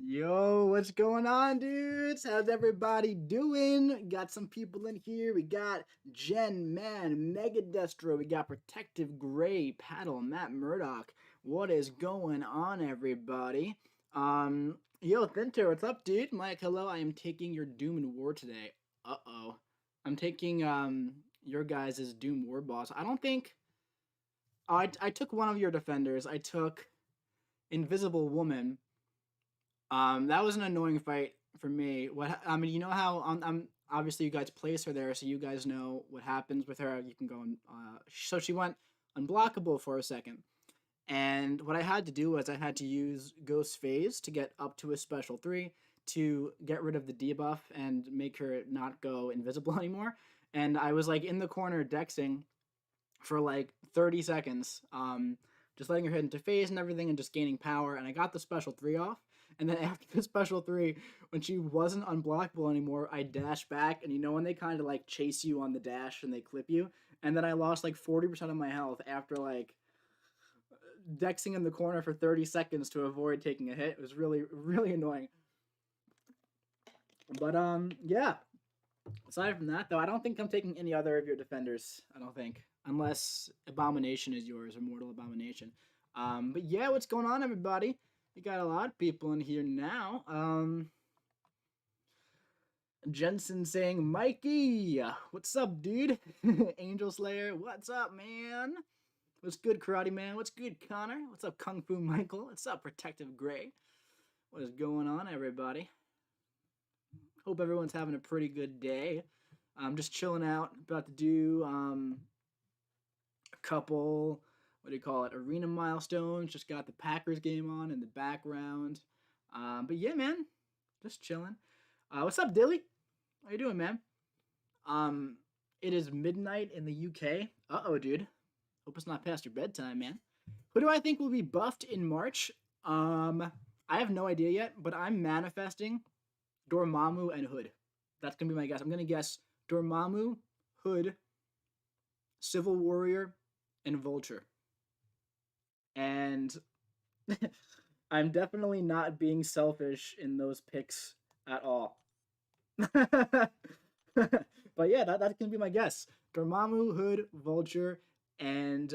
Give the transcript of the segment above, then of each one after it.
Yo, what's going on, dudes? How's everybody doing? Got some people in here. We got Jen, Man, Mega Destro. We got Protective Gray, Paddle, Matt Murdoch. What is going on, everybody? Yo, Thinter, what's up, dude? Mike, hello. I am taking your Doom and War today. Uh-oh. I'm taking your guys' Doom War boss. I don't think. Oh, I took one of your defenders. I took Invisible Woman. That was an annoying fight for me. What I mean, you know how I'm obviously you guys place her there, so you guys know what happens with her. You can go and so she went unblockable for a second, and what I had to do was I had to use Ghost Phase to get up to a special 3 to get rid of the debuff and make her not go invisible anymore. And I was like in the corner dexing for like 30 seconds, just letting her hit into phase and everything and just gaining power. And I got the special 3 off. And then after the special 3, when she wasn't unblockable anymore, I dashed back. And you know when they kind of like chase you on the dash and they clip you? And then I lost like 40% of my health after like dexing in the corner for 30 seconds to avoid taking a hit. It was really, really annoying. But yeah. Aside from that, though, I don't think I'm taking any other of your defenders. I don't think, unless Abomination is yours or Mortal Abomination. But yeah, what's going on, everybody? We got a lot of people in here now. Jensen saying, Mikey, what's up, dude? Angel Slayer, what's up, man? What's good, Karate Man? What's good, Connor? What's up, Kung Fu Michael? What's up, Protective Gray? What is going on, everybody? Hope everyone's having a pretty good day. I'm just chilling out, about to do a couple, what do you call it, arena milestones. Just got the Packers game on in the background. But yeah, man, just chilling. What's up, Dilly? How you doing, man? Um, it is midnight in the UK. Uh-oh, dude. Hope it's not past your bedtime, man. Who do I think will be buffed in March? I have no idea yet, but I'm manifesting Dormammu and Hood. That's gonna be my guess. I'm gonna guess Dormammu, Hood, Civil Warrior, and Vulture. And I'm definitely not being selfish in those picks at all. But yeah, that's gonna be my guess. Dormammu, Hood, Vulture, and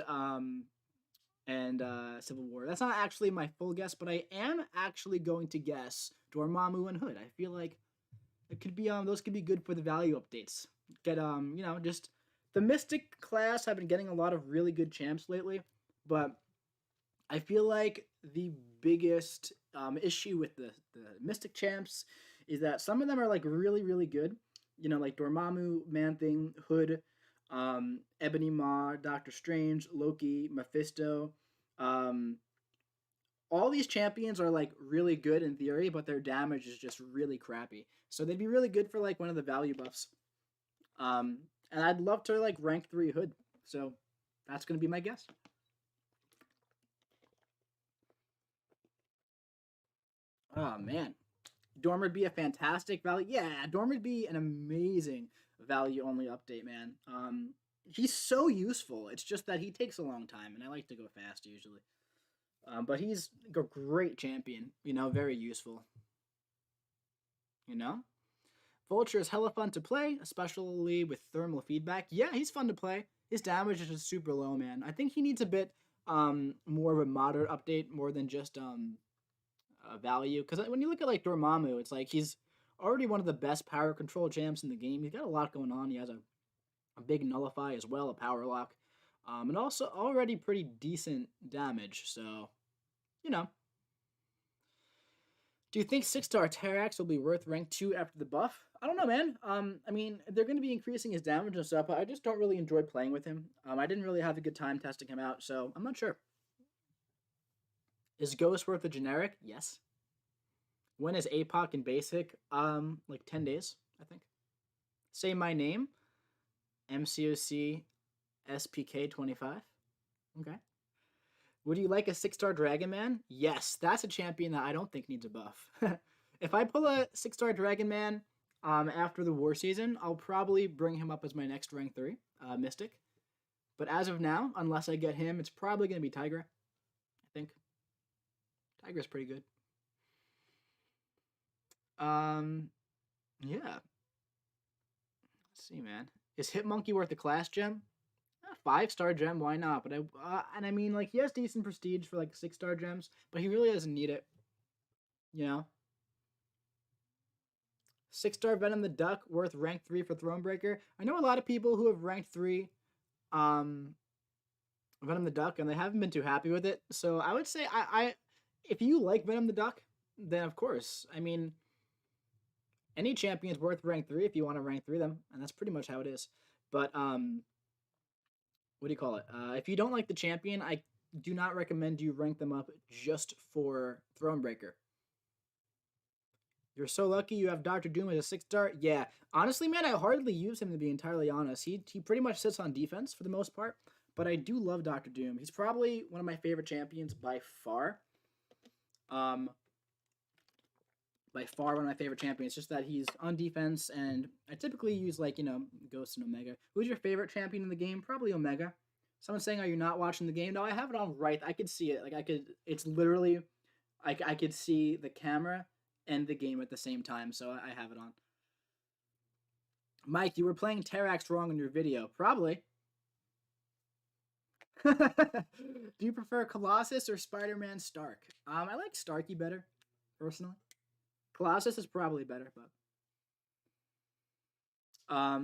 Civil War. That's not actually my full guess, but I am actually going to guess Dormammu and Hood. I feel like it could be those could be good for the value updates. Get just the Mystic class have been getting a lot of really good champs lately, but I feel like the biggest issue with the Mystic champs is that some of them are like really, really good. You know, like Dormammu, Man Thing, Hood, Ebony Maw, Doctor Strange, Loki, Mephisto. Um, all these champions are like really good in theory, but their damage is just really crappy. So they'd be really good for like one of the value buffs. Um, and I'd love to like rank 3 Hood. So that's gonna be my guess. Oh man, Dorm would be a fantastic value. Yeah, Dorm would be an amazing value only update, man. He's so useful. It's just that he takes a long time, and I like to go fast usually. But he's a great champion. You know, very useful. You know, Vulture is hella fun to play, especially with thermal feedback. Yeah, he's fun to play. His damage is just super low, man. I think he needs a bit more of a moderate update, more than just value. Because when you look at like Dormammu, it's like he's already one of the best power control champs in the game. He's got a lot going on. He has a big nullify as well, a power lock, and also already pretty decent damage. So, you know. Do you think 6-star Terrax will be worth rank 2 after the buff? I don't know, man. I mean, they're going to be increasing his damage and stuff, but I just don't really enjoy playing with him. I didn't really have a good time testing him out, so I'm not sure. Is Ghost worth a generic? Yes. When is APOC in basic? Like 10 days, I think. Say my name. MCOC SPK25. Okay. Would you like a 6-star Dragon Man? Yes, that's a champion that I don't think needs a buff. If I pull a 6-star Dragon Man after the war season, I'll probably bring him up as my next rank 3 Mystic. But as of now, unless I get him, it's probably going to be Tigra. I think. Tigra's pretty good. Yeah. Let's see, man. Is Hitmonkey worth a class gem? 5-star gem, why not? But and I mean, like, he has decent prestige for like 6-star gems, but he really doesn't need it. You know, 6-star Venom the Duck worth rank 3 for Thronebreaker. I know a lot of people who have ranked 3 um Venom the Duck, and they haven't been too happy with it. So I would say if you like Venom the Duck, then of course. I mean, any champion is worth rank 3 if you want to rank 3 them, and that's pretty much how it is. But what do you call it? If you don't like the champion, I do not recommend you rank them up just for Thronebreaker. You're so lucky you have Doctor Doom as a 6-star. Yeah, honestly, man, I hardly use him, to be entirely honest. He pretty much sits on defense for the most part, but I do love Doctor Doom. He's probably one of my favorite champions by far. By far one of my favorite champions. Just that he's on defense, and I typically use, like, Ghost and Omega. Who's your favorite champion in the game? Probably Omega. Someone's saying, "Are you not watching the game?" No, I have it on right. I could see it. Like, it's literally, I could see the camera and the game at the same time, so I have it on. Mike, you were playing Terrax wrong in your video. Probably. Do you prefer Colossus or Spider-Man Stark? I like Starky better, personally. Colossus is probably better, but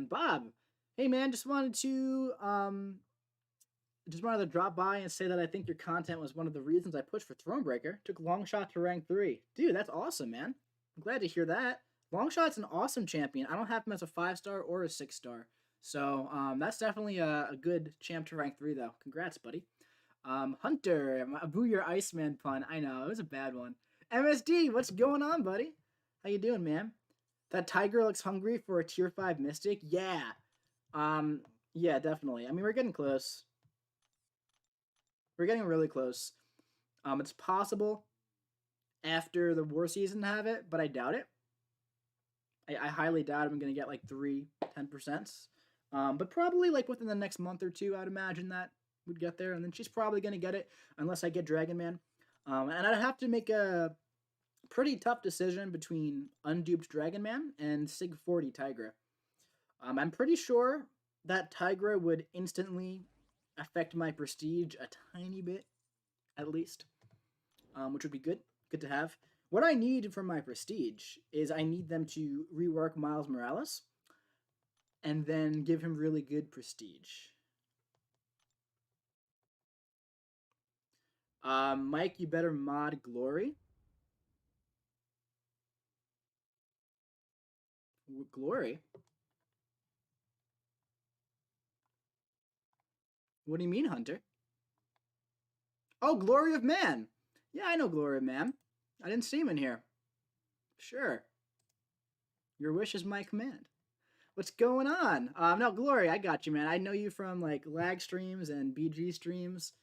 Bob, hey man, just wanted to drop by and say that I think your content was one of the reasons I pushed for Thronebreaker. Took Longshot to rank 3. Dude, that's awesome, man. I'm glad to hear that. Longshot's an awesome champion. I don't have him as a 5-star or a 6-star. So that's definitely a good champ to rank 3, though. Congrats, buddy. Hunter, Boo Your Iceman pun. I know, it was a bad one. MSD, what's going on, buddy? How you doing, man? That tiger looks hungry for a tier 5 Mystic? Yeah. Yeah, definitely. I mean, we're getting close. We're getting really close. It's possible after the war season to have it, but I doubt it. I highly doubt I'm going to get like 10%. But probably like within the next month or two, I'd imagine that would get there. And then she's probably going to get it unless I get Dragon Man. And I'd have to make a pretty tough decision between Unduped Dragon Man and Sig 40 Tigra. I'm pretty sure that Tigra would instantly affect my prestige a tiny bit, at least, which would be good. Good to have. What I need for my prestige is I need them to rework Miles Morales and then give him really good prestige. Mike, you better mod Glory. Glory? What do you mean, Hunter? Oh, Glory of Man. Yeah, I know Glory of Man. I didn't see him in here. Sure. Your wish is my command. What's going on? No, Glory, I got you, man. I know you from like lag streams and BG streams.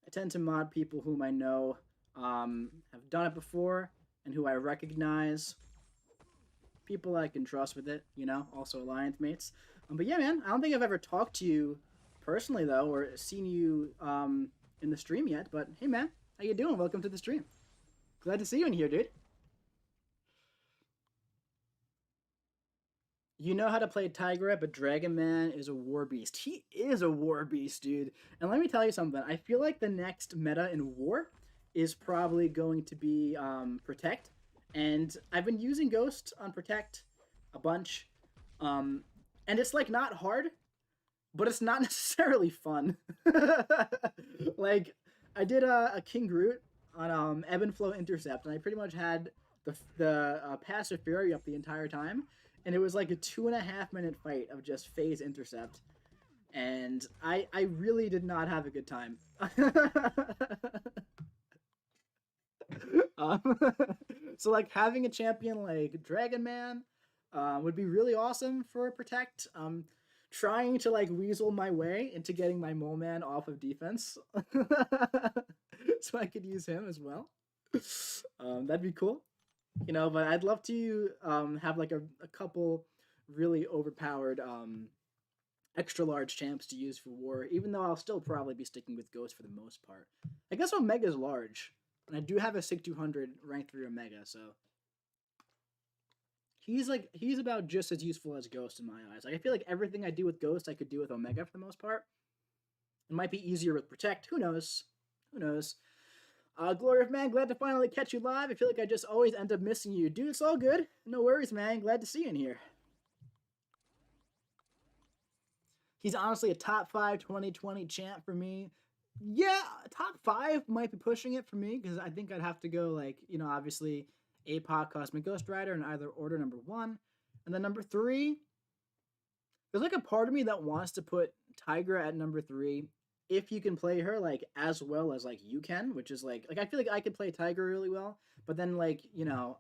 I tend to mod people whom I know have done it before and who I recognize. People I can trust with it, also alliance mates. But yeah, man, I don't think I've ever talked to you personally, though, or seen you in the stream yet. But hey, man, how you doing? Welcome to the stream. Glad to see you in here, dude. You know how to play Tigra, but Dragon Man is a war beast. He is a war beast, dude. And let me tell you something. I feel like the next meta in war is probably going to be Protect. And I've been using Ghost on Protect a bunch. And it's like not hard, but it's not necessarily fun. Like, I did a King Groot on Ebb and Flow Intercept, and I pretty much had the passive Fury up the entire time. And it was like a 2.5 minute fight of just phase intercept. And I really did not have a good time. So like having a champion like Dragon Man would be really awesome for Protect. Trying to like weasel my way into getting my Mole Man off of defense. So I could use him as well. That'd be cool. But I'd love to have like a couple really overpowered extra large champs to use for war, even though I'll still probably be sticking with Ghost for the most part. I guess Omega's large, and I do have a Sig 200 rank 3 Omega, so he's about just as useful as Ghost in my eyes. Like I feel like everything I do with Ghost I could do with Omega for the most part. It might be easier with Protect. Who knows? Who knows? Glory of Man, glad to finally catch you live. I feel like I just always end up missing you. Dude, it's all good. No worries, man. Glad to see you in here. He's honestly a top 5 2020 champ for me. Yeah, top 5 might be pushing it for me because I think I'd have to go like, you know, obviously APOC, Cosmic Ghost Rider in either order number 1. And then number 3, there's like a part of me that wants to put Tigra at number 3 if you can play her like as well as like you can, which is like I feel like I could play Tigra really well, but then like, you know,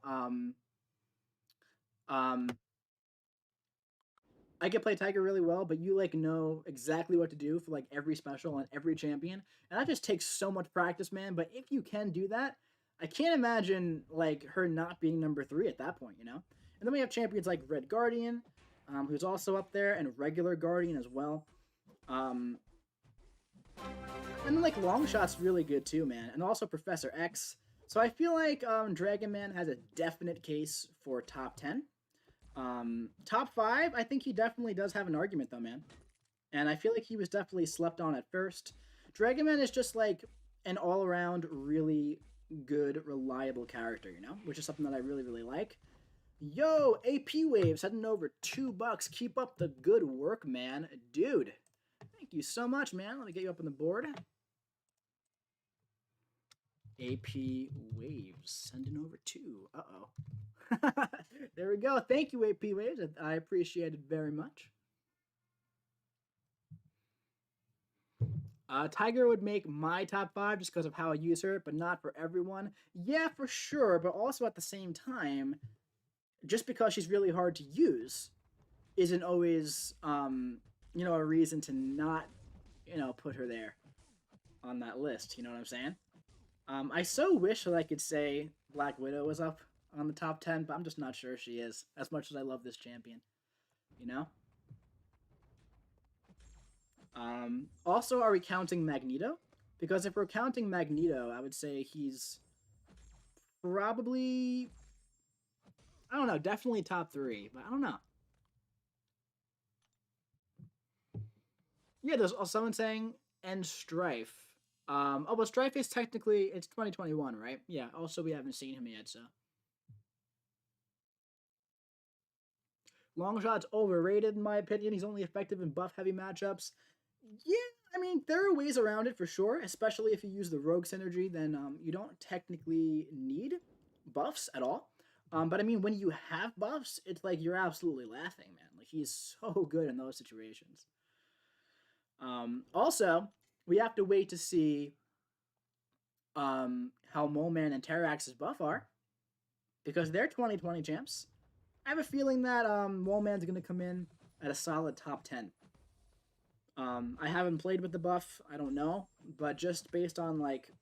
I could play Tiger really well, but you like know exactly what to do for like every special and every champion, and that just takes so much practice, man. But if you can do that, I can't imagine like her not being number 3 at that point, you know. And then we have champions like Red Guardian, who's also up there, and regular Guardian as well. And then like Longshot's really good too, man, and also Professor X. So I feel like Dragon Man has a definite case for top 10. Top 5, I think he definitely does have an argument though, man. And I feel like he was definitely slept on at first. Dragon Man is just like an all-around really good, reliable character, you know? Which is something that I really, really like. Yo, AP Waves heading over $2. Keep up the good work, man. Dude, thank you so much, man. Let me get you up on the board. AP Waves sending over 2. Uh-oh. There we go. Thank you, AP Waves. I appreciate it very much. Tiger would make my top 5 just because of how I use her, but not for everyone. Yeah, for sure, but also at the same time, just because she's really hard to use isn't always, you know, a reason to not, you know, put her there on that list. You know what I'm saying? I so wish that I could say Black Widow was up on the top 10, but I'm just not sure she is, as much as I love this champion, you know? Also, are we counting Magneto? Because if we're counting Magneto, I would say he's probably, I don't know, definitely top 3, but I don't know. Yeah, there's someone saying, and Strife. Oh, but Strife is technically, it's 2021, right? Yeah, also we haven't seen him yet, so. Longshot's overrated in my opinion. He's only effective in buff-heavy matchups. Yeah, I mean, there are ways around it for sure, especially if you use the rogue synergy, then you don't technically need buffs at all. But I mean, when you have buffs, it's like you're absolutely laughing, man. Like, he's so good in those situations. Also, we have to wait to see how Mole Man and Terrax's buff are, because they're 2020 champs. I have a feeling that Mole Man's going to come in at a solid top 10. I haven't played with the buff, I don't know, but just based on like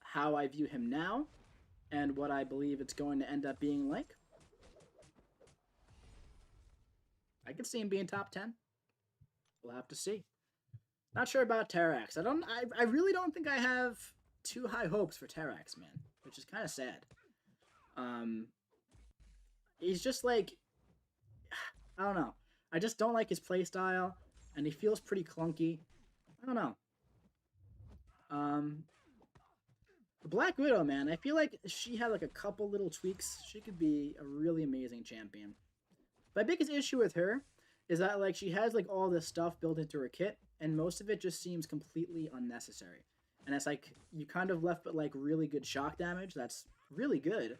how I view him now and what I believe it's going to end up being like, I could see him being top 10. We'll have to see. Not sure about Terrax. I really don't think I have too high hopes for Terrax, man, which is kind of sad. He's just like, I don't know. I just don't like his playstyle, and he feels pretty clunky. I don't know. Black Widow, man, I feel like she had like a couple little tweaks. She could be a really amazing champion. My biggest issue with her is that like she has like all this stuff built into her kit, and most of it just seems completely unnecessary. And it's like you kind of left with like really good shock damage. That's really good.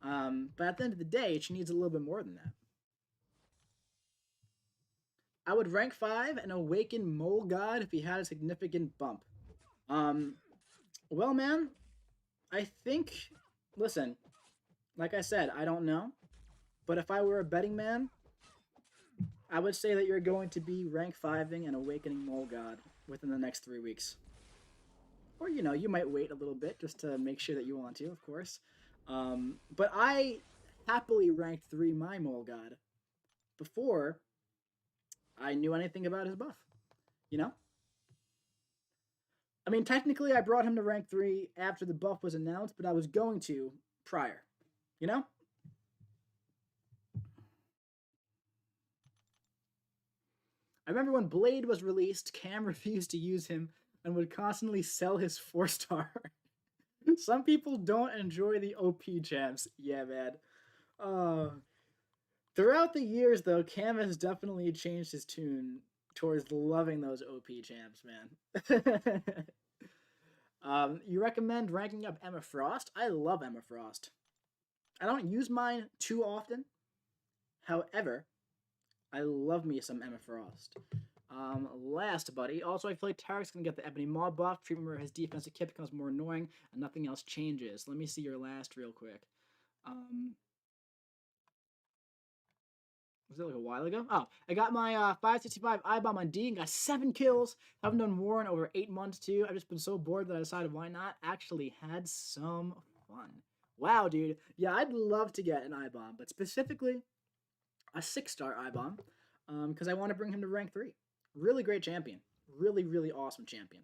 But at the end of the day, she needs a little bit more than that. I would rank 5 and awaken Mole God if he had a significant bump. Well, man, I think, listen, like I said, I don't know. But if I were a betting man, I would say that you're going to be rank 5ing and awakening Mole God within the next 3 weeks. Or, you know, you might wait a little bit just to make sure that you want to, of course. But I happily ranked 3 my Mole God before I knew anything about his buff. You know? I mean, technically I brought him to rank 3 after the buff was announced, but I was going to prior. You know? I remember when Blade was released, Cam refused to use him and would constantly sell his 4-star. Some people don't enjoy the OP champs. Yeah, man. Uh, Throughout the years, though, Cam has definitely changed his tune towards loving those OP champs, man. You recommend ranking up Emma Frost? I love Emma Frost. I don't use mine too often. However, I love me some Emma Frost. Last, buddy. Also, I feel like Tarek's gonna get the Ebony Maw buff, treatment where his defensive kit becomes more annoying and nothing else changes. Let me see your last real quick. Was it like a while ago? Oh, I got my 565 I-bomb on D and got 7 kills. Haven't done war in over 8 months too. I've just been so bored that I decided why not. Actually had some fun. Wow, dude. Yeah, I'd love to get an I-bomb, but specifically a 6-star I-bomb because I want to bring him to rank 3. Really great champion. Really, really awesome champion.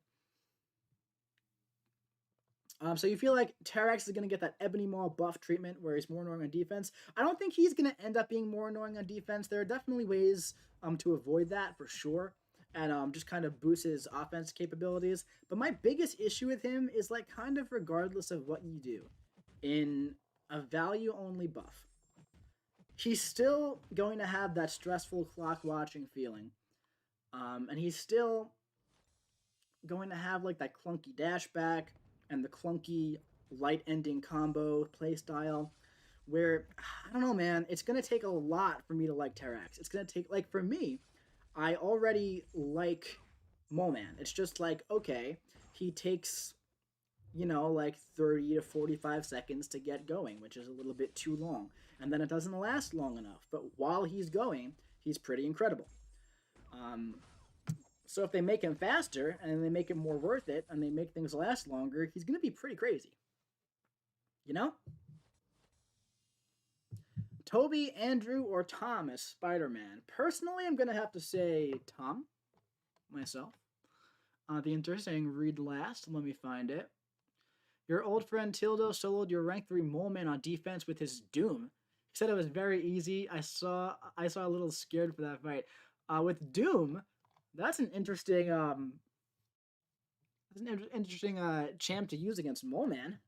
So you feel like Terax is going to get that Ebony Maw buff treatment where he's more annoying on defense. I don't think he's going to end up being more annoying on defense. There are definitely ways to avoid that for sure and just kind of boost his offense capabilities. But my biggest issue with him is like kind of regardless of what you do in a value-only buff, he's still going to have that stressful clock-watching feeling. And he's still going to have like that clunky dash back and the clunky light ending combo playstyle where, I don't know, man, it's going to take a lot for me to like Terax. It's going to take, like, for me, I already like Moman. It's just like, okay, he takes, you know, like 30 to 45 seconds to get going, which is a little bit too long. And then it doesn't last long enough. But while he's going, he's pretty incredible. So if they make him faster and they make it more worth it and they make things last longer, he's going to be pretty crazy. You know? Toby, Andrew, or Tom as Spider-Man? Personally, I'm going to have to say Tom, myself. The interesting read last. Let me find it. Your old friend Tildo soloed your rank 3 Mole Man on defense with his Doom. He said it was very easy. I saw a little scared for that fight. With Doom, that's an interesting champ to use against Mole Man.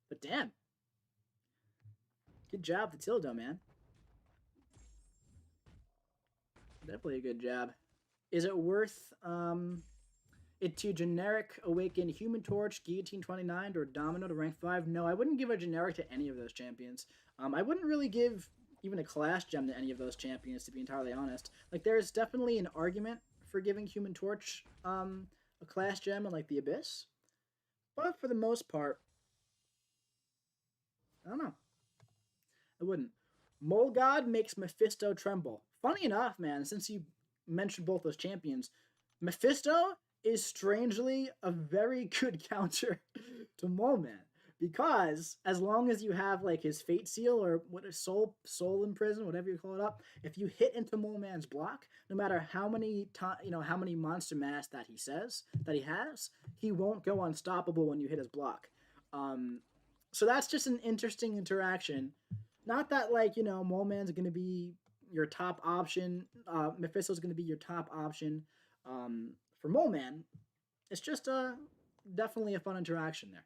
But damn. Good job to Tildo, man. Definitely a good job. Is it worth it to generic awaken Human Torch, Guillotine 29, or Domino to rank 5? No, I wouldn't give a generic to any of those champions. I wouldn't really give even a class gem to any of those champions, to be entirely honest. Like, there's definitely an argument for giving Human Torch a class gem in, like, the Abyss. But for the most part, I don't know. I wouldn't. Mole God makes Mephisto tremble. Funny enough, man, since you mentioned both those champions, Mephisto is strangely a very good counter to Mole Man. Because as long as you have like his Fate Seal or what is Soul Imprison, whatever you call it up, if you hit into Mole Man's block, no matter how many how many monster mass that he says that he has, he won't go unstoppable when you hit his block. So that's just an interesting interaction. Not that like Mole Man's gonna be your top option, Mephisto's gonna be your top option for Mole Man. It's just definitely a fun interaction there.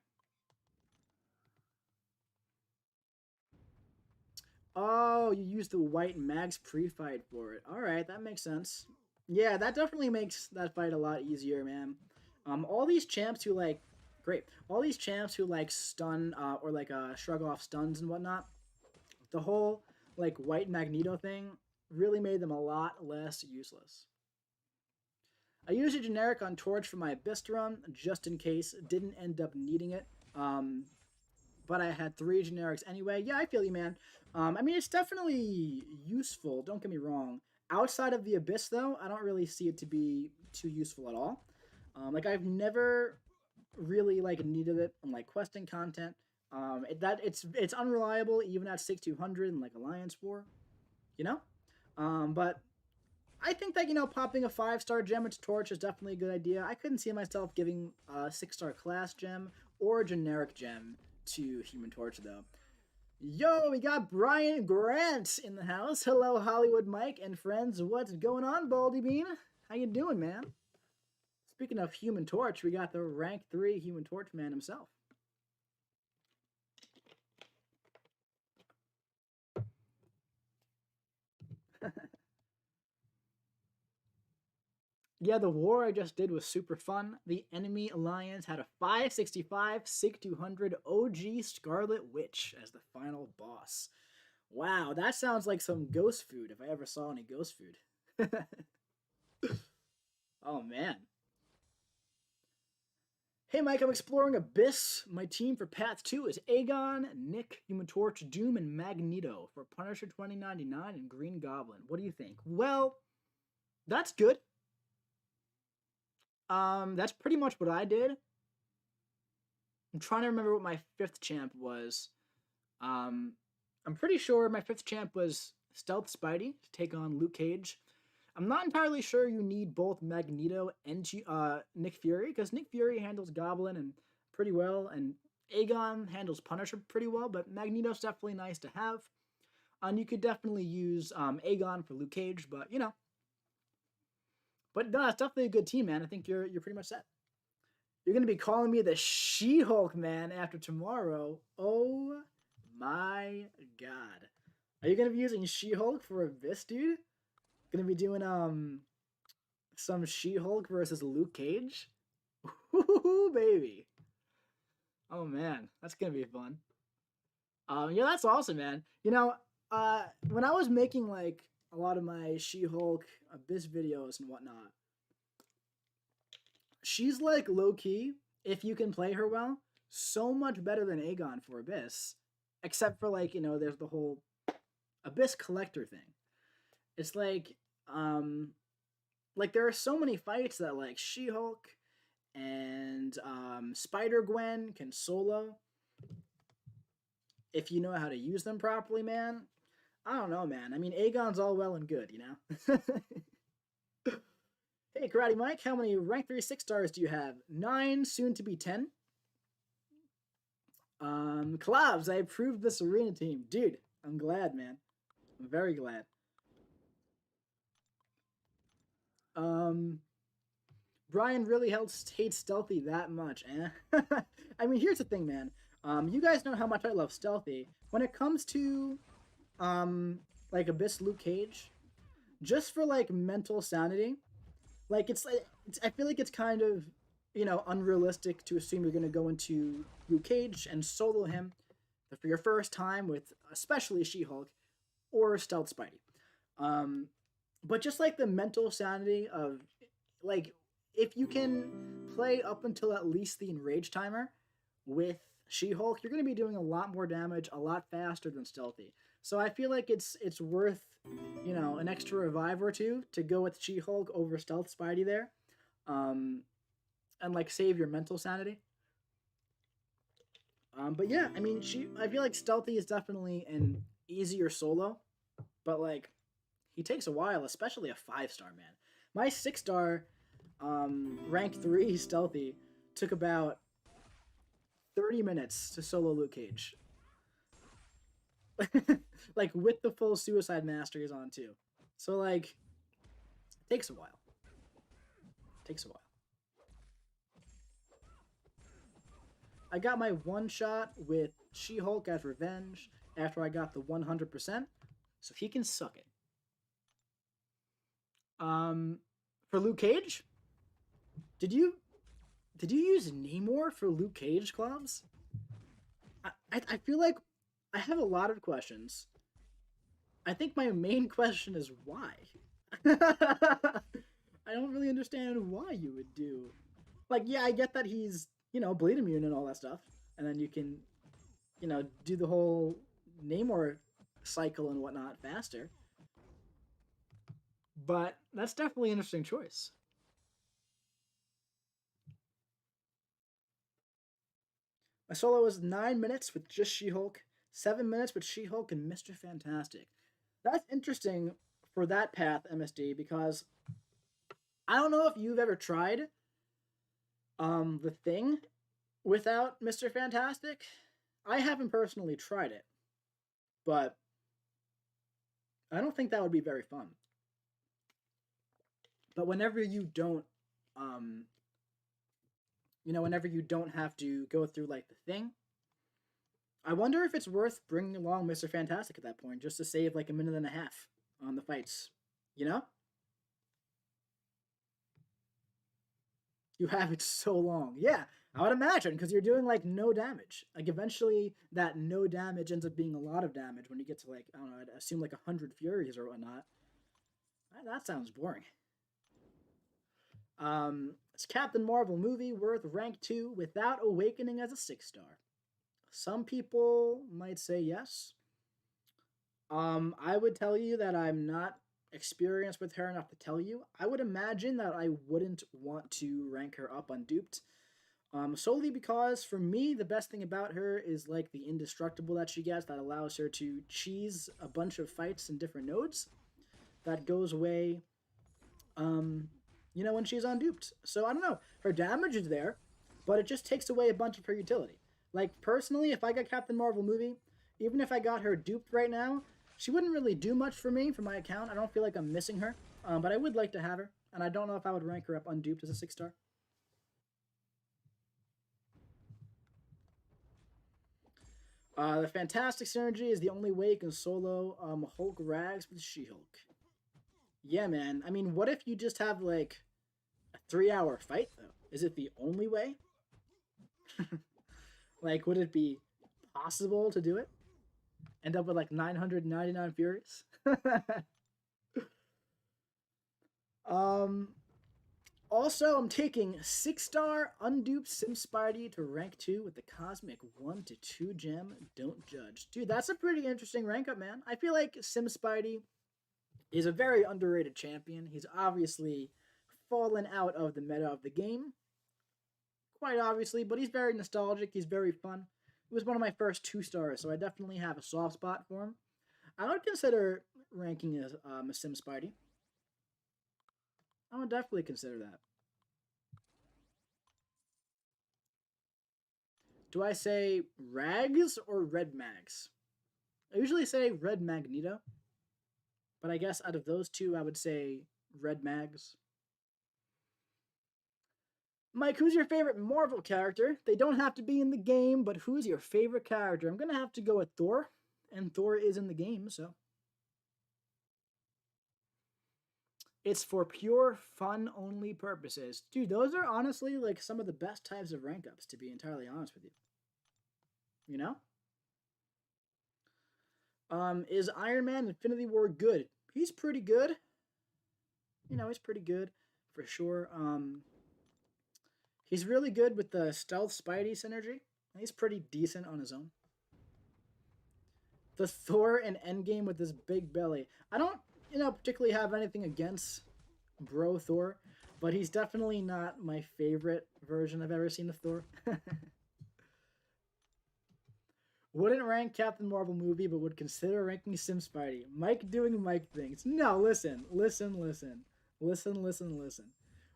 Oh, you used the white mags pre-fight for it. Alright, that makes sense. Yeah, that definitely makes that fight a lot easier, man. All these champs who like, great. All these champs who like stun or like shrug off stuns and whatnot, the whole like white Magneto thing really made them a lot less useless. I used a generic on Torch for my Abyss run, just in case. Didn't end up needing it. But I had 3 generics anyway. Yeah, I feel you, man. I mean, it's definitely useful, don't get me wrong. Outside of the Abyss, though, I don't really see it to be too useful at all. Like, I've never really, like, needed it in, like, questing content. It's unreliable, even at 6200 and, like, Alliance War, you know? But I think that, popping a 5-star gem into Torch is definitely a good idea. I couldn't see myself giving a 6-star class gem or a generic gem to Human Torch, though. Yo, we got Brian Grant in the house. Hello, Hollywood Mike and friends. What's going on, Baldy Bean? How you doing, man? Speaking of Human Torch, we got the rank 3 Human Torch man himself. Yeah, the war I just did was super fun. The enemy alliance had a 565 Sig 200 OG Scarlet Witch as the final boss. Wow, that sounds like some ghost food if I ever saw any ghost food. Oh man. Hey Mike, I'm exploring Abyss. My team for Path 2 is Aegon, Nick, Human Torch, Doom, and Magneto for Punisher 2099 and Green Goblin. What do you think? Well, that's good. That's pretty much what I did. I'm trying to remember what my 5th champ was. I'm pretty sure my 5th champ was Stealth Spidey to take on Luke Cage. I'm not entirely sure you need both Magneto and Nick Fury, because Nick Fury handles Goblin and pretty well, and Aegon handles Punisher pretty well, but Magneto's definitely nice to have. And you could definitely use Aegon for Luke Cage, but you know. But no, it's definitely a good team, man. I think you're pretty much set. You're gonna be calling me the She-Hulk, man, after tomorrow. Oh my god. Are you gonna be using She-Hulk for Abyss, dude? Gonna be doing some She-Hulk versus Luke Cage? Ooh, baby. Oh man, that's gonna be fun. Yeah, that's awesome, man. You know, when I was making like a lot of my She-Hulk Abyss videos and whatnot, she's like low-key, if you can play her well, so much better than Aegon for Abyss. Except for like, you know, there's the whole Abyss collector thing. It's like there are so many fights that like She-Hulk and Spider-Gwen can solo if you know how to use them properly, man. I don't know, man. I mean, Aegon's all well and good, you know? Hey, Karate Mike, how many rank 3 6-stars do you have? 9, soon to be 10. Collabs, I approved this arena team. Dude, I'm glad, man. I'm very glad. Brian really hates Stealthy that much, eh? I mean, here's the thing, man. You guys know how much I love Stealthy. When it comes to, like Abyss Luke Cage, just for like mental sanity, like it's I feel like it's kind of, you know, unrealistic to assume you're gonna go into Luke Cage and solo him for your first time with especially She-Hulk or Stealth Spidey. But just like the mental sanity of like if you can play up until at least the enrage timer with She-Hulk, you're going to be doing a lot more damage a lot faster than Stealthy. So I feel like it's worth, you know, an extra revive or two to go with She-Hulk over Stealth Spidey there, and like save your mental sanity. But yeah, I mean, I feel like Stealthy is definitely an easier solo, but like he takes a while, especially a 5-star, man. My 6-star rank 3 Stealthy took about 30 minutes to solo Luke Cage. Like with the full Suicide Masters on too. So like it takes a while. I got my one shot with She-Hulk as revenge after I got the 100%, so he can suck it. For Luke Cage, did you use Namor for Luke Cage clubs? I feel like I have a lot of questions. I think my main question is why. I don't really understand why you would do. Like, yeah, I get that he's, you know, bleed immune and all that stuff, and then you can, you know, do the whole Namor cycle and whatnot faster. But that's definitely an interesting choice. My solo was 9 minutes with just She-Hulk, 7 minutes with She-Hulk and Mr. Fantastic. That's interesting for that path, MSD, because I don't know if you've ever tried the Thing without Mr. Fantastic. I haven't personally tried it, but I don't think that would be very fun. But whenever you don't, um, whenever you don't have to go through like the thing, I wonder if it's worth bringing along Mr. Fantastic at that point just to save like a minute and a half on the fights. You know? You have it so long. Yeah, I would imagine because you're doing like no damage. Like eventually, that no damage ends up being a lot of damage when you get to like I don't know. I'd assume like 100 Furies or whatnot. That sounds boring. It's Captain Marvel movie worth rank 2 without awakening as a 6-star. Some people might say yes. I would tell you that I'm not experienced with her enough to tell you. I would imagine that I wouldn't want to rank her up on Duped. Solely because for me, the best thing about her is like the indestructible that she gets that allows her to cheese a bunch of fights in different nodes. That goes away, when she's unduped. So I don't know. Her damage is there, but it just takes away a bunch of her utility. Like personally, if I got Captain Marvel movie, even if I got her duped right now, she wouldn't really do much for me for my account. I don't feel like I'm missing her, but I would like to have her, and I don't know if I would rank her up unduped as a 6-star. The Fantastic Synergy is the only way you can solo Hulk Rags with She-Hulk. Yeah, man. I mean, what if you just have like a 3-hour fight though? Is it the only way? Like, would it be possible to do it? End up with like 999 Furies? um. Also, I'm taking 6-star unduped Sim Spidey to rank 2 with the Cosmic 1 to 2 gem. Don't judge. Dude, that's a pretty interesting rank up, man. I feel like Sim Spidey is a very underrated champion. He's obviously fallen out of the meta of the game, quite obviously, but he's very nostalgic. He's very fun. He was one of my first 2-stars, so I definitely have a soft spot for him. I would consider ranking as a Sim Spidey. I would definitely consider that. Do I say Rags or Red Mags? I usually say Red Magneto, but I guess out of those two, I would say Red Mags. Mike, who's your favorite Marvel character? They don't have to be in the game, but who's your favorite character? I'm gonna have to go with Thor, and Thor is in the game, so it's for pure fun only purposes. Dude, those are honestly like some of the best types of rank ups, to be entirely honest with you. You know? Is Iron Man Infinity War good? He's pretty good. He's pretty good for sure. He's really good with the stealth Spidey synergy. He's pretty decent on his own. The Thor and Endgame with his big belly. I don't, particularly have anything against Bro Thor, but he's definitely not my favorite version I've ever seen of Thor. Wouldn't rank Captain Marvel movie, but would consider ranking Sim Spidey. Mike doing Mike things. No, listen.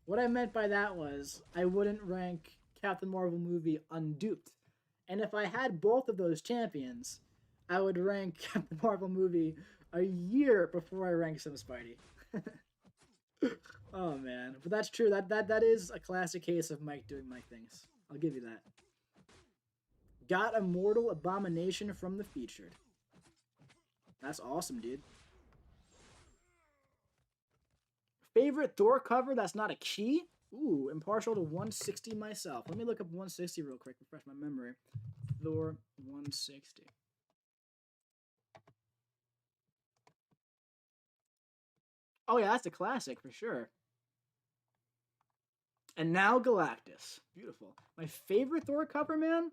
What I meant by that was I wouldn't rank Captain Marvel movie unduped. And if I had both of those champions, I would rank Captain Marvel movie a year before I rank Sim Spidey. Oh man, but that's true. That is a classic case of Mike doing Mike things. I'll give you that. Got Immortal Abomination from the featured. That's awesome, dude. Favorite Thor cover that's not a key? Ooh, impartial to 160 myself. Let me look up 160 real quick, refresh my memory. Thor 160. Oh yeah, that's a classic for sure. And now Galactus. Beautiful. My favorite Thor cover, man?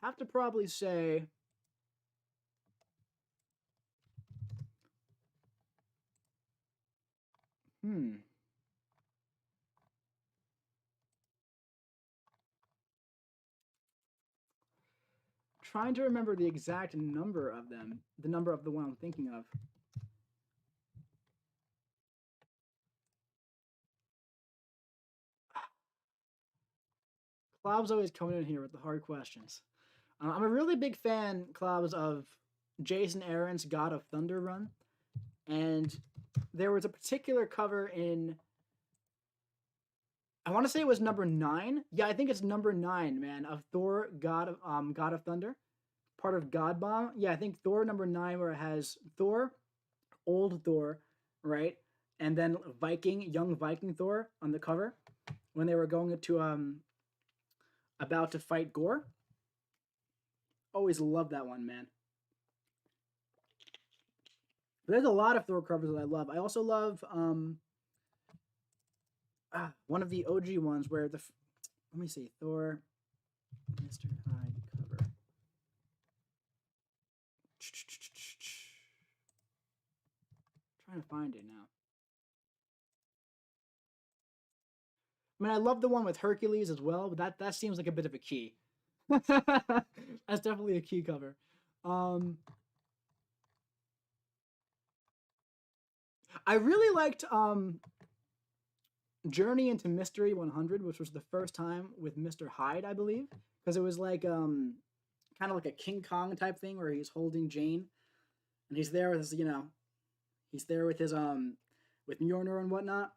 Have to probably say hmm. Trying to remember the exact number of them, the number of the one I'm thinking of. Klob's always coming in here with the hard questions. I'm a really big fan, Klobs, of Jason Aaron's God of Thunder run, and there was a particular cover in, I want to say it was number 9. Yeah, I think it's number 9, man, of Thor, God of Thunder, part of God Bomb. Yeah, I think Thor number 9, where it has Thor, old Thor, right, and then young Viking Thor on the cover when they were going to about to fight Gore. Always love that one, man. But there's a lot of Thor covers that I love. I also love one of the OG ones where let me see, Thor, Mr. Hyde cover. Trying to find it now. I mean, I love the one with Hercules as well, but that seems like a bit of a key. That's definitely a key cover. I really liked Journey into Mystery 100, which was the first time with Mr. Hyde, I believe, because it was like kind of like a King Kong type thing where he's holding Jane, and he's there with his, he's there with his with Mjolnir and whatnot.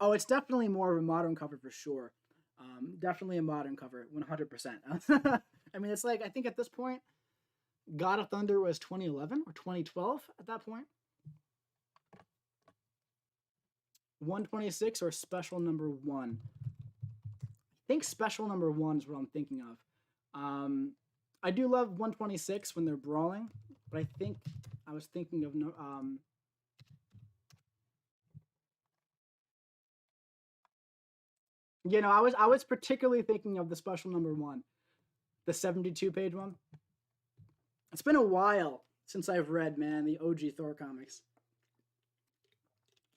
Oh, it's definitely more of a modern cover for sure. Definitely a modern cover, 100%. I mean, it's like, I think at this point, God of Thunder was 2011 or 2012 at that point. 126 or special number 1. I think special number 1 is what I'm thinking of. I do love 126 when they're brawling, but I think I was thinking of I was particularly thinking of the special number 1, the 72-page one. It's been a while since I've read, man, the OG Thor comics.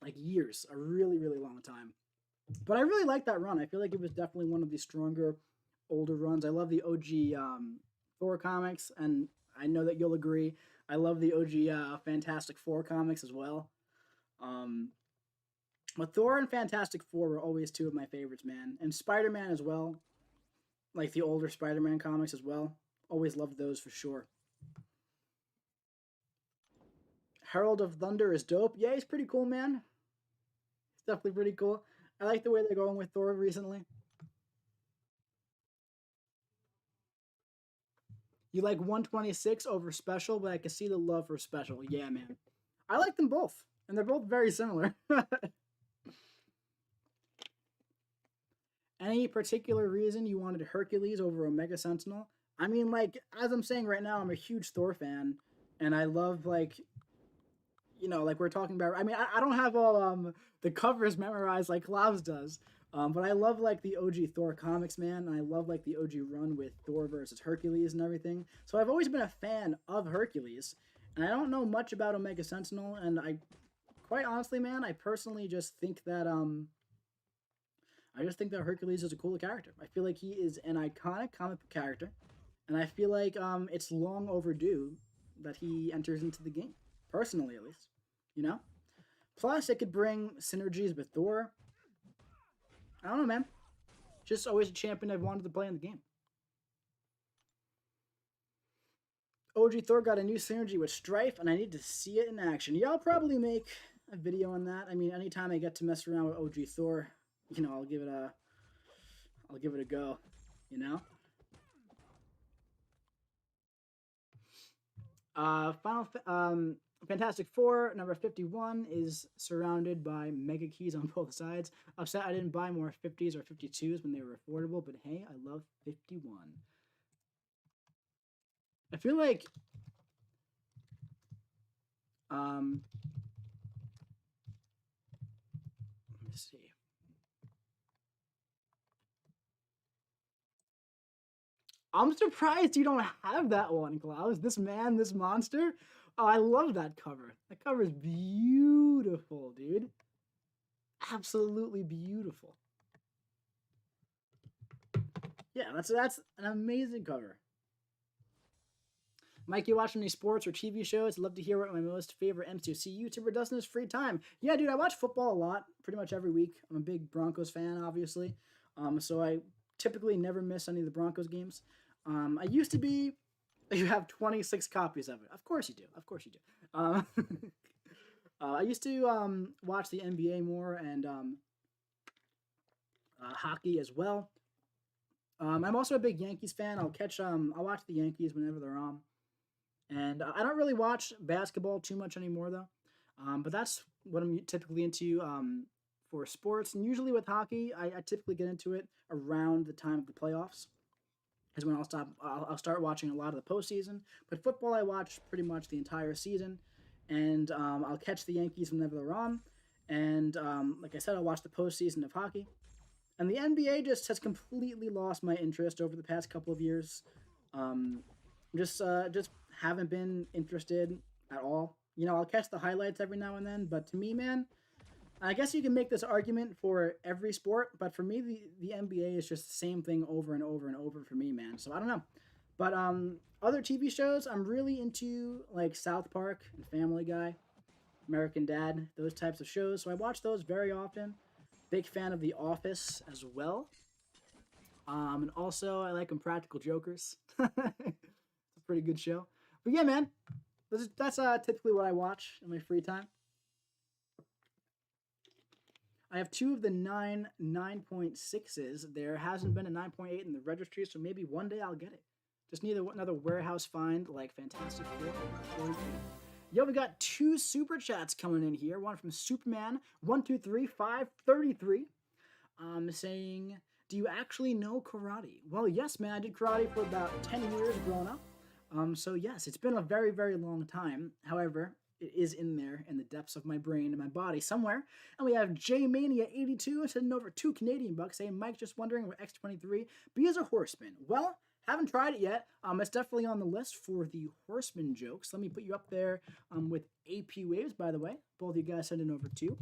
Like years, a really, really long time. But I really like that run. I feel like it was definitely one of the stronger, older runs. I love the OG Thor comics, and I know that you'll agree. I love the OG Fantastic Four comics as well. But Thor and Fantastic Four were always two of my favorites, man. And Spider-Man as well. Like the older Spider-Man comics as well. Always loved those for sure. Herald of Thunder is dope. Yeah, he's pretty cool, man. It's definitely pretty cool. I like the way they're going with Thor recently. You like 126 over Special, but I can see the love for Special. Yeah, man. I like them both, and they're both very similar. Any particular reason you wanted Hercules over Omega Sentinel? I mean, like, as I'm saying right now, I'm a huge Thor fan, and I love, like, like we're talking about. I mean, I don't have all the covers memorized like Klaus does, but I love like the OG Thor comics, man, and I love like the OG run with Thor versus Hercules and everything. So I've always been a fan of Hercules, and I don't know much about Omega Sentinel, and I, quite honestly, man, I personally just think that Hercules is a cool character. I feel like he is an iconic comic book character, and I feel like it's long overdue that he enters into the game. Personally, at least, Plus, it could bring synergies with Thor. I don't know, man. Just always a champion I've wanted to play in the game. OG Thor got a new synergy with Strife, and I need to see it in action. Yeah, I'll probably make a video on that. I mean, anytime I get to mess around with OG Thor, I'll give it a go. Fantastic Four, number 51, is surrounded by mega keys on both sides. Upset I didn't buy more 50s or 52s when they were affordable, but hey, I love 51. I feel like let me see. I'm surprised you don't have that one, Klaus. This Man, This Monster. Oh, I love that cover. That cover is beautiful, dude. Absolutely beautiful. Yeah, that's an amazing cover. Mike, you watch any sports or TV shows? I'd love to hear what my most favorite M2C YouTuber does in his free time. Yeah, dude, I watch football a lot, pretty much every week. I'm a big Broncos fan, obviously. So I typically never miss any of the Broncos games. I used to be. You have 26 copies of it. Of course you do. Of course you do. I used to watch the NBA more and hockey as well. I'm also a big Yankees fan. I'll watch the Yankees whenever they're on. And I don't really watch basketball too much anymore though. But that's what I'm typically into for sports. And usually with hockey, I typically get into it around the time of the playoffs. Is when I'll start watching a lot of the postseason. But football, I watch pretty much the entire season, and I'll catch the Yankees whenever they're on. And like I said, I'll watch the postseason of hockey. And the NBA just has completely lost my interest over the past couple of years. Um, just haven't been interested at all. You know, I'll catch the highlights every now and then, but to me, man, I guess you can make this argument for every sport, but for me, the NBA is just the same thing over and over and over for me, man. So I don't know. But other TV shows, I'm really into like South Park and Family Guy, American Dad, those types of shows. So I watch those very often. Big fan of The Office as well. And also, I like Impractical Jokers. It's a pretty good show. But yeah, man, that's typically what I watch in my free time. I have two of the 9.6s. There hasn't been a 9.8 in the registry, so maybe one day I'll get it. Just need another warehouse find like Fantastic Four. Yo, we got two super chats coming in here. One from Superman 123533, saying, "Do you actually know karate?" Well, yes, man. I did karate for about 10 years growing up. So yes, it's been a very, very long time. However, it is in there in the depths of my brain and my body somewhere. And we have JMania82 sending over $2 Canadian saying, "Mike, just wondering where X23 be as a horseman." Well, haven't tried it yet. It's definitely on the list for the horseman jokes. Let me put you up there with AP Waves, by the way. Both of you guys sending over to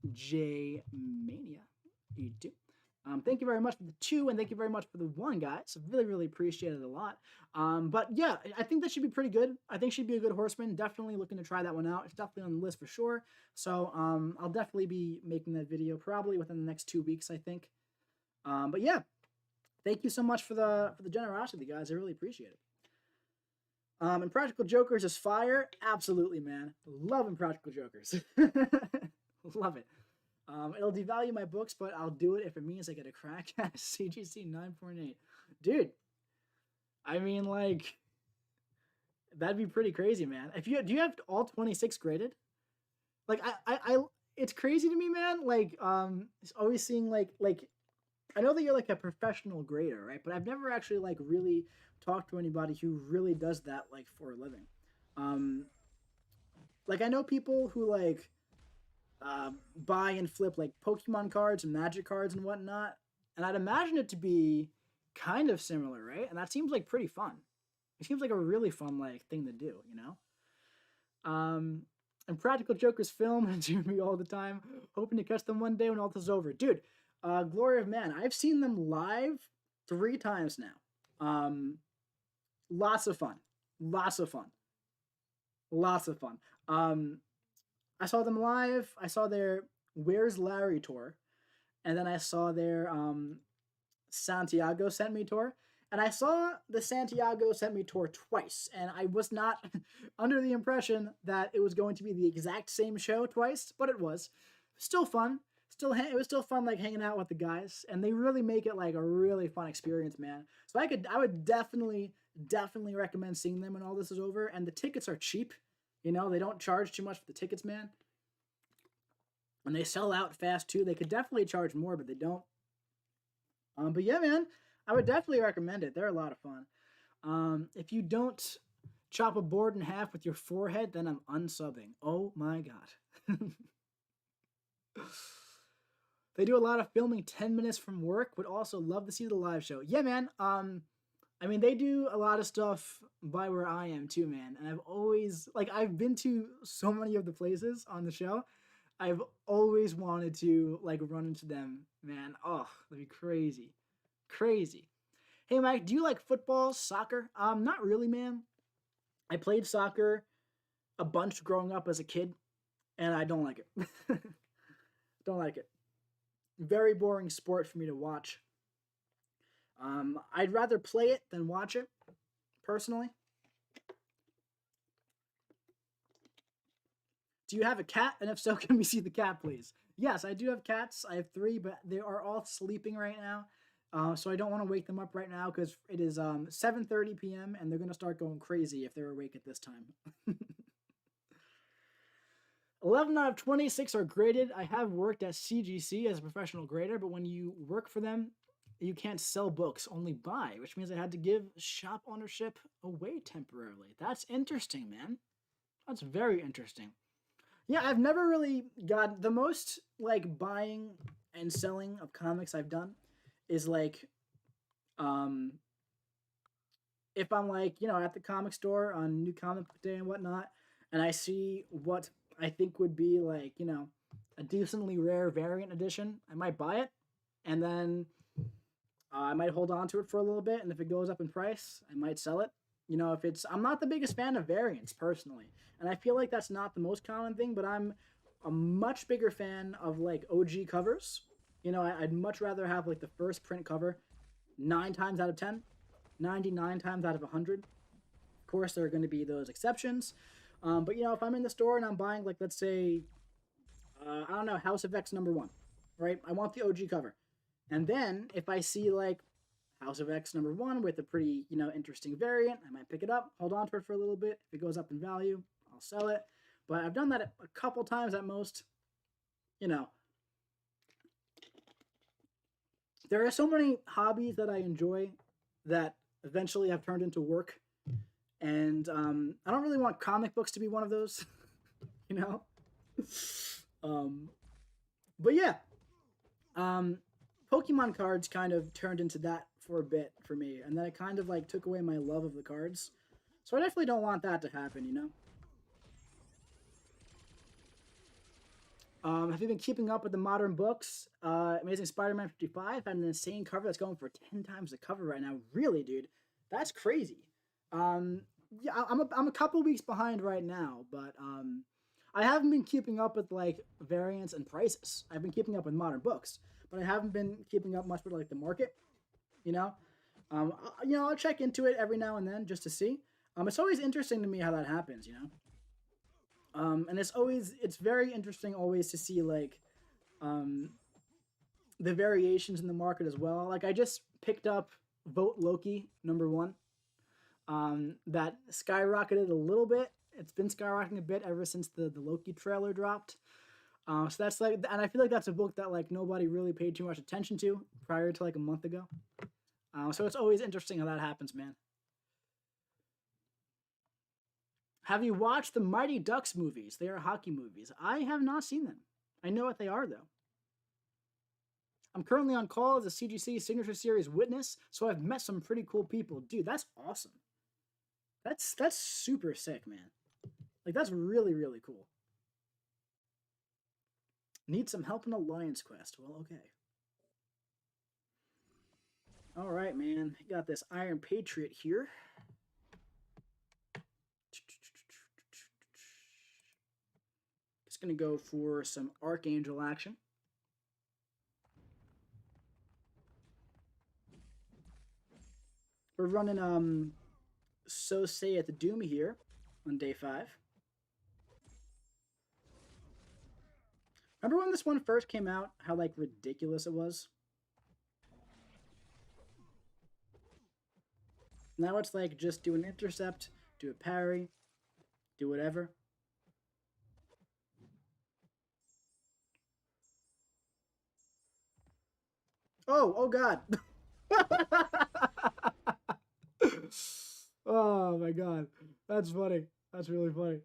JMania82. Thank you very much for the 2, and thank you very much for the 1, guys. Really, really appreciate it a lot. But yeah, I think that should be pretty good. I think she'd be a good horseman. Definitely looking to try that one out. It's definitely on the list for sure. So I'll definitely be making that video probably within the next 2 weeks, I think. But yeah, thank you so much for the generosity, guys. I really appreciate it. Impractical Jokers is fire. Absolutely, man. Love Impractical Jokers. Love it. It'll devalue my books, but I'll do it if it means I get a crack at CGC 9.8. Dude, I mean, like, that'd be pretty crazy, man. Do you have all 26 graded? Like, it's crazy to me, man. Like, it's always seeing like, I know that you're like a professional grader, right? But I've never actually like really talked to anybody who really does that like for a living. Like I know people who like buy and flip like Pokemon cards and Magic cards and whatnot, and I'd imagine it to be kind of similar, right? And that seems like pretty fun. It seems like a really fun like thing to do, you know. And Practical Jokers film and to me all the time, hoping to catch them one day when all this is over, dude. Glory of Man, I've seen them live 3 times now. Lots of fun. I saw them live. I saw their Where's Larry tour, and then I saw their Santiago Sent Me tour, and I saw the Santiago Sent Me tour twice, and I was not under the impression that it was going to be the exact same show twice, but it was. Still fun. It was still fun, like hanging out with the guys, and they really make it like a really fun experience, man. So I would definitely recommend seeing them when all this is over. And the tickets are cheap, you know. They don't charge too much for the tickets, man. And they sell out fast too. They could definitely charge more, but they don't. But yeah, man, I would definitely recommend it. They're a lot of fun. If you don't chop a board in half with your forehead, then I'm unsubbing. Oh my god. They do a lot of filming 10 minutes from work. Would also love to see the live show. Yeah, man. I mean, they do a lot of stuff by where I am too, man. And I've always, like, I've been to so many of the places on the show. I've always wanted to, like, run into them, man. Oh, that'd be crazy. Crazy. Hey, Mike, do you like football, soccer? Not really, man. I played soccer a bunch growing up as a kid, and I don't like it. Don't like it. Very boring sport for me to watch. I'd rather play it than watch it, personally. Do you have a cat? And if so, can we see the cat, please? Yes, I do have cats. I have 3, but they are all sleeping right now. So I don't want to wake them up right now because it is 7:30 p.m. and they're going to start going crazy if they're awake at this time. 11 out of 26 are graded. I have worked at CGC as a professional grader, but when you work for them, you can't sell books, only buy, which means I had to give shop ownership away temporarily. That's interesting, man. That's very interesting. Yeah, I've never really got the most like buying and selling of comics I've done is like um if I'm like, at the comic store on New Comic Book Day and whatnot, and I see what I think would be like, a decently rare variant edition, I might buy it, and then I might hold on to it for a little bit, and if it goes up in price, I might sell it. If it's, I'm not the biggest fan of variants personally, and I feel like that's not the most common thing, but I'm a much bigger fan of like OG covers. I'd much rather have like the first print cover 9 times out of 10, 99 times out of 100. Of course, there are going to be those exceptions. But if I'm in the store and I'm buying, like, let's say, I don't know, House of X #1, right? I want the OG cover. And then if I see like House of X #1 with a pretty, interesting variant, I might pick it up, hold on to it for a little bit. If it goes up in value, I'll sell it. But I've done that a couple times at most. There are so many hobbies that I enjoy that eventually have turned into work. And I don't really want comic books to be one of those, you know? But yeah, Pokemon cards kind of turned into that for a bit for me. And then it kind of like took away my love of the cards. So I definitely don't want that to happen. Have you been keeping up with the modern books? Amazing Spider-Man 55 had an insane cover that's going for 10 times the cover right now. Really, dude? That's crazy. Yeah, I'm a couple weeks behind right now, but I haven't been keeping up with like variants and prices. I've been keeping up with modern books, but I haven't been keeping up much with like the market. You know, I'll check into it every now and then just to see. It's always interesting to me how that happens. And it's very interesting always to see like the variations in the market as well. Like I just picked up Vote Loki #1. That skyrocketed a little bit. It's been skyrocketing a bit ever since the Loki trailer dropped. So that's like, and I feel like that's a book that like nobody really paid too much attention to prior to like a month ago. So it's always interesting how that happens, man. Have you watched the Mighty Ducks movies? They are hockey movies. I have not seen them. I know what they are though. I'm currently on call as a CGC Signature Series witness, so I've met some pretty cool people. Dude, that's awesome. That's super sick, man. Like that's really, really cool. Need some help in Alliance Quest. Well, okay. Alright, man. Got this Iron Patriot here. Just gonna go for some Archangel action. We're running So Say at the Doom here on day 5. Remember when this one first came out, how like ridiculous it was? Now it's like just do an intercept, do a parry, do whatever. Oh god. Oh my god. That's funny. That's really funny.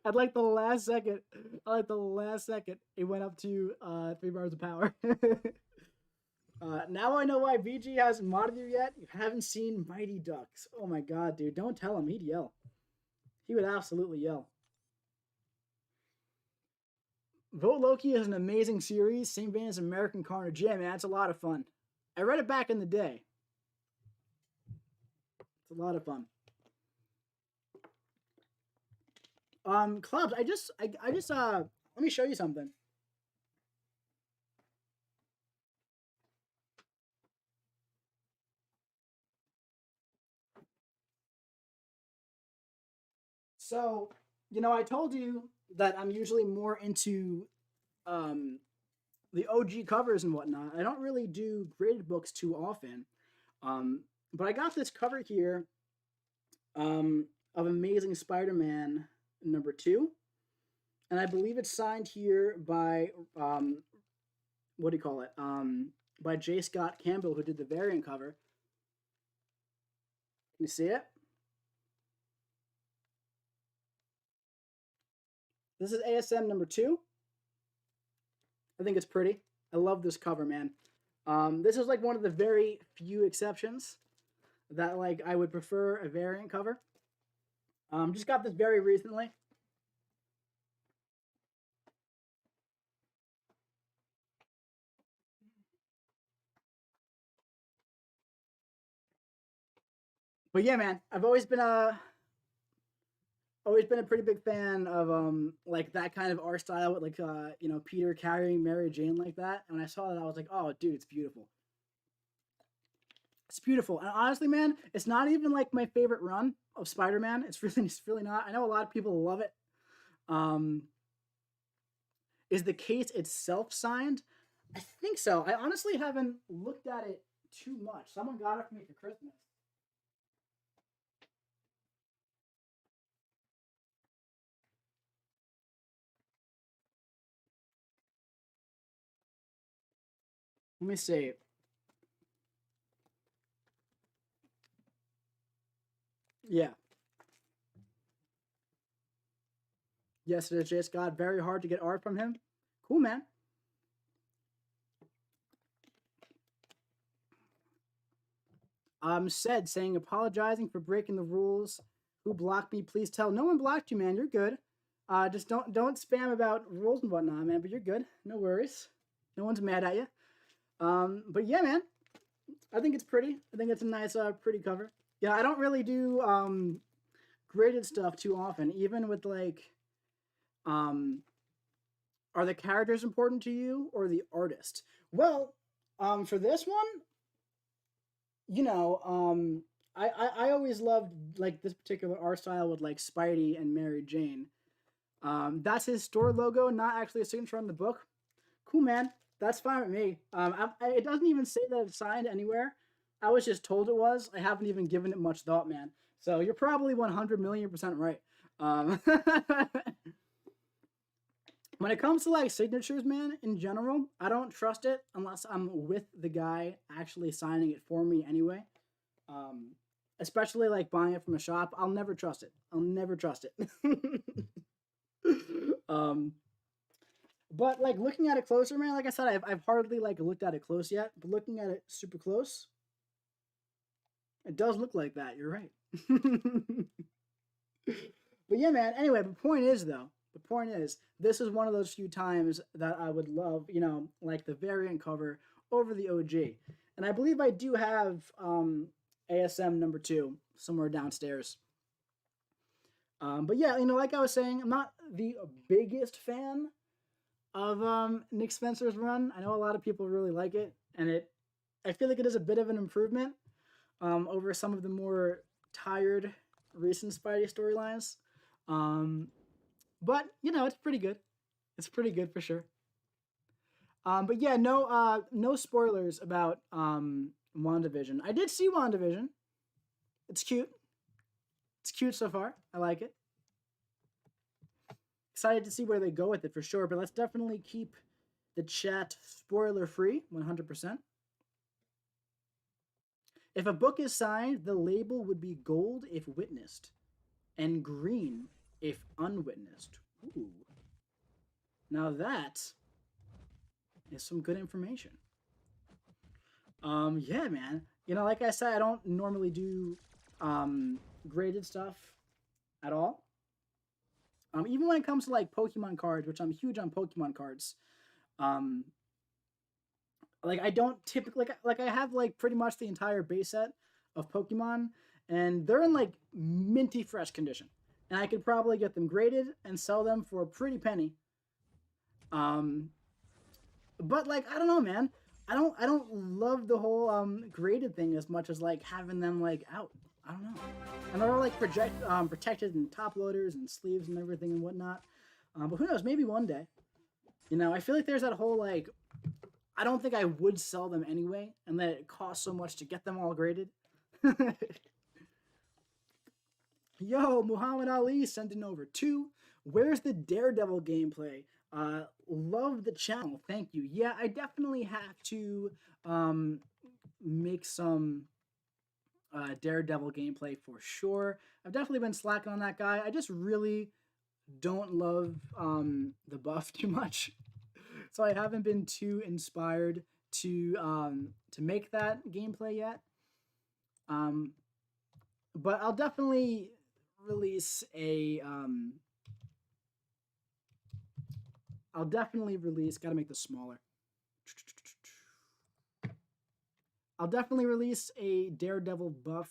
At like the last second, it went up to 3 bars of power. Now I know why VG hasn't modded you yet. You haven't seen Mighty Ducks. Oh my god, dude. Don't tell him. He'd yell. He would absolutely yell. Vote Loki is an amazing series. Same vein as American Carnage. Yeah, man. It's a lot of fun. I read it back in the day. It's a lot of fun. Clubs, I just let me show you something. So, I told you that I'm usually more into um, the OG covers and whatnot. I don't really do graded books too often. But I got this cover here of Amazing Spider-Man #2, and I believe it's signed here by what do you call it? By J. Scott Campbell, who did the variant cover. Can you see it? This is ASM #2. I think it's pretty. I love this cover, man. This is like one of the very few exceptions that like I would prefer a variant cover. Just got this very recently. But yeah, man, I've always been a pretty big fan of like that kind of art style with like Peter carrying Mary Jane like that. And when I saw that, I was like, oh, dude, it's beautiful. It's beautiful. And honestly, man, it's not even like my favorite run of Spider-Man. It's really not. I know a lot of people love it. Um, is the case itself signed? I think so. I honestly haven't looked at it too much. Someone got it for me for Christmas. Let me see. Yeah. Yes, it is J. Scott. Very hard to get art from him. Cool, man. Said saying apologizing for breaking the rules. Who blocked me? Please tell. No one blocked you, man. You're good. Just don't spam about rules and whatnot, man. But you're good. No worries. No one's mad at you. But yeah, man. I think it's pretty. I think it's a nice, pretty cover. Yeah, I don't really do graded stuff too often. Even with like, um, are the characters important to you or the artist? Well, for this one, you know, I always loved like this particular art style with like Spidey and Mary Jane. That's his store logo, not actually a signature on the book. Cool, man. That's fine with me. It doesn't even say that it's signed anywhere. I was just told it was. I haven't even given it much thought, man. So you're probably 100 million% right. Um, when it comes to like signatures, man, in general, I don't trust it unless I'm with the guy actually signing it for me anyway. Um, Especially like buying it from a shop, I'll never trust it. I'll never trust it. um, but like looking at it closer, man, like I said, I've hardly like looked at it close yet. But looking at it super close, it does look like that. You're right. But yeah, man. Anyway, the point is, this is one of those few times that I would love, like the variant cover over the OG. And I believe I do have ASM #2 somewhere downstairs. But yeah, like I was saying, I'm not the biggest fan of Nick Spencer's run. I know a lot of people really like it, and I feel like it is a bit of an improvement over some of the more tired recent Spidey storylines. Um, but it's pretty good. It's pretty good for sure. But yeah, no spoilers about WandaVision. I did see WandaVision. It's cute. It's cute so far. I like it. Excited to see where they go with it for sure. But let's definitely keep the chat spoiler free, 100%. If a book is signed, the label would be gold if witnessed, and green if unwitnessed. Ooh. Now that is some good information. Yeah, man. Like I said, I don't normally do graded stuff at all. Even when it comes to like Pokemon cards, which I'm huge on Pokemon cards. Um, like I don't typically like I have like pretty much the entire base set of Pokemon, and they're in like minty fresh condition, and I could probably get them graded and sell them for a pretty penny. Um, but like I don't know, man. I don't love the whole graded thing as much as like having them like out. I don't know. And they're all like protected in top loaders and sleeves and everything and whatnot. But who knows? Maybe one day. You know, I feel like there's that whole like, I don't think I would sell them anyway, and that it costs so much to get them all graded. Yo, Muhammad Ali sent in over 2. Where's the Daredevil gameplay? Love the channel. Thank you. Yeah, I definitely have to make some Daredevil gameplay for sure. I've definitely been slacking on that guy. I just really don't love the buff too much. So I haven't been too inspired to make that gameplay yet. But I'll definitely release a gotta make this smaller. I'll definitely release a Daredevil buff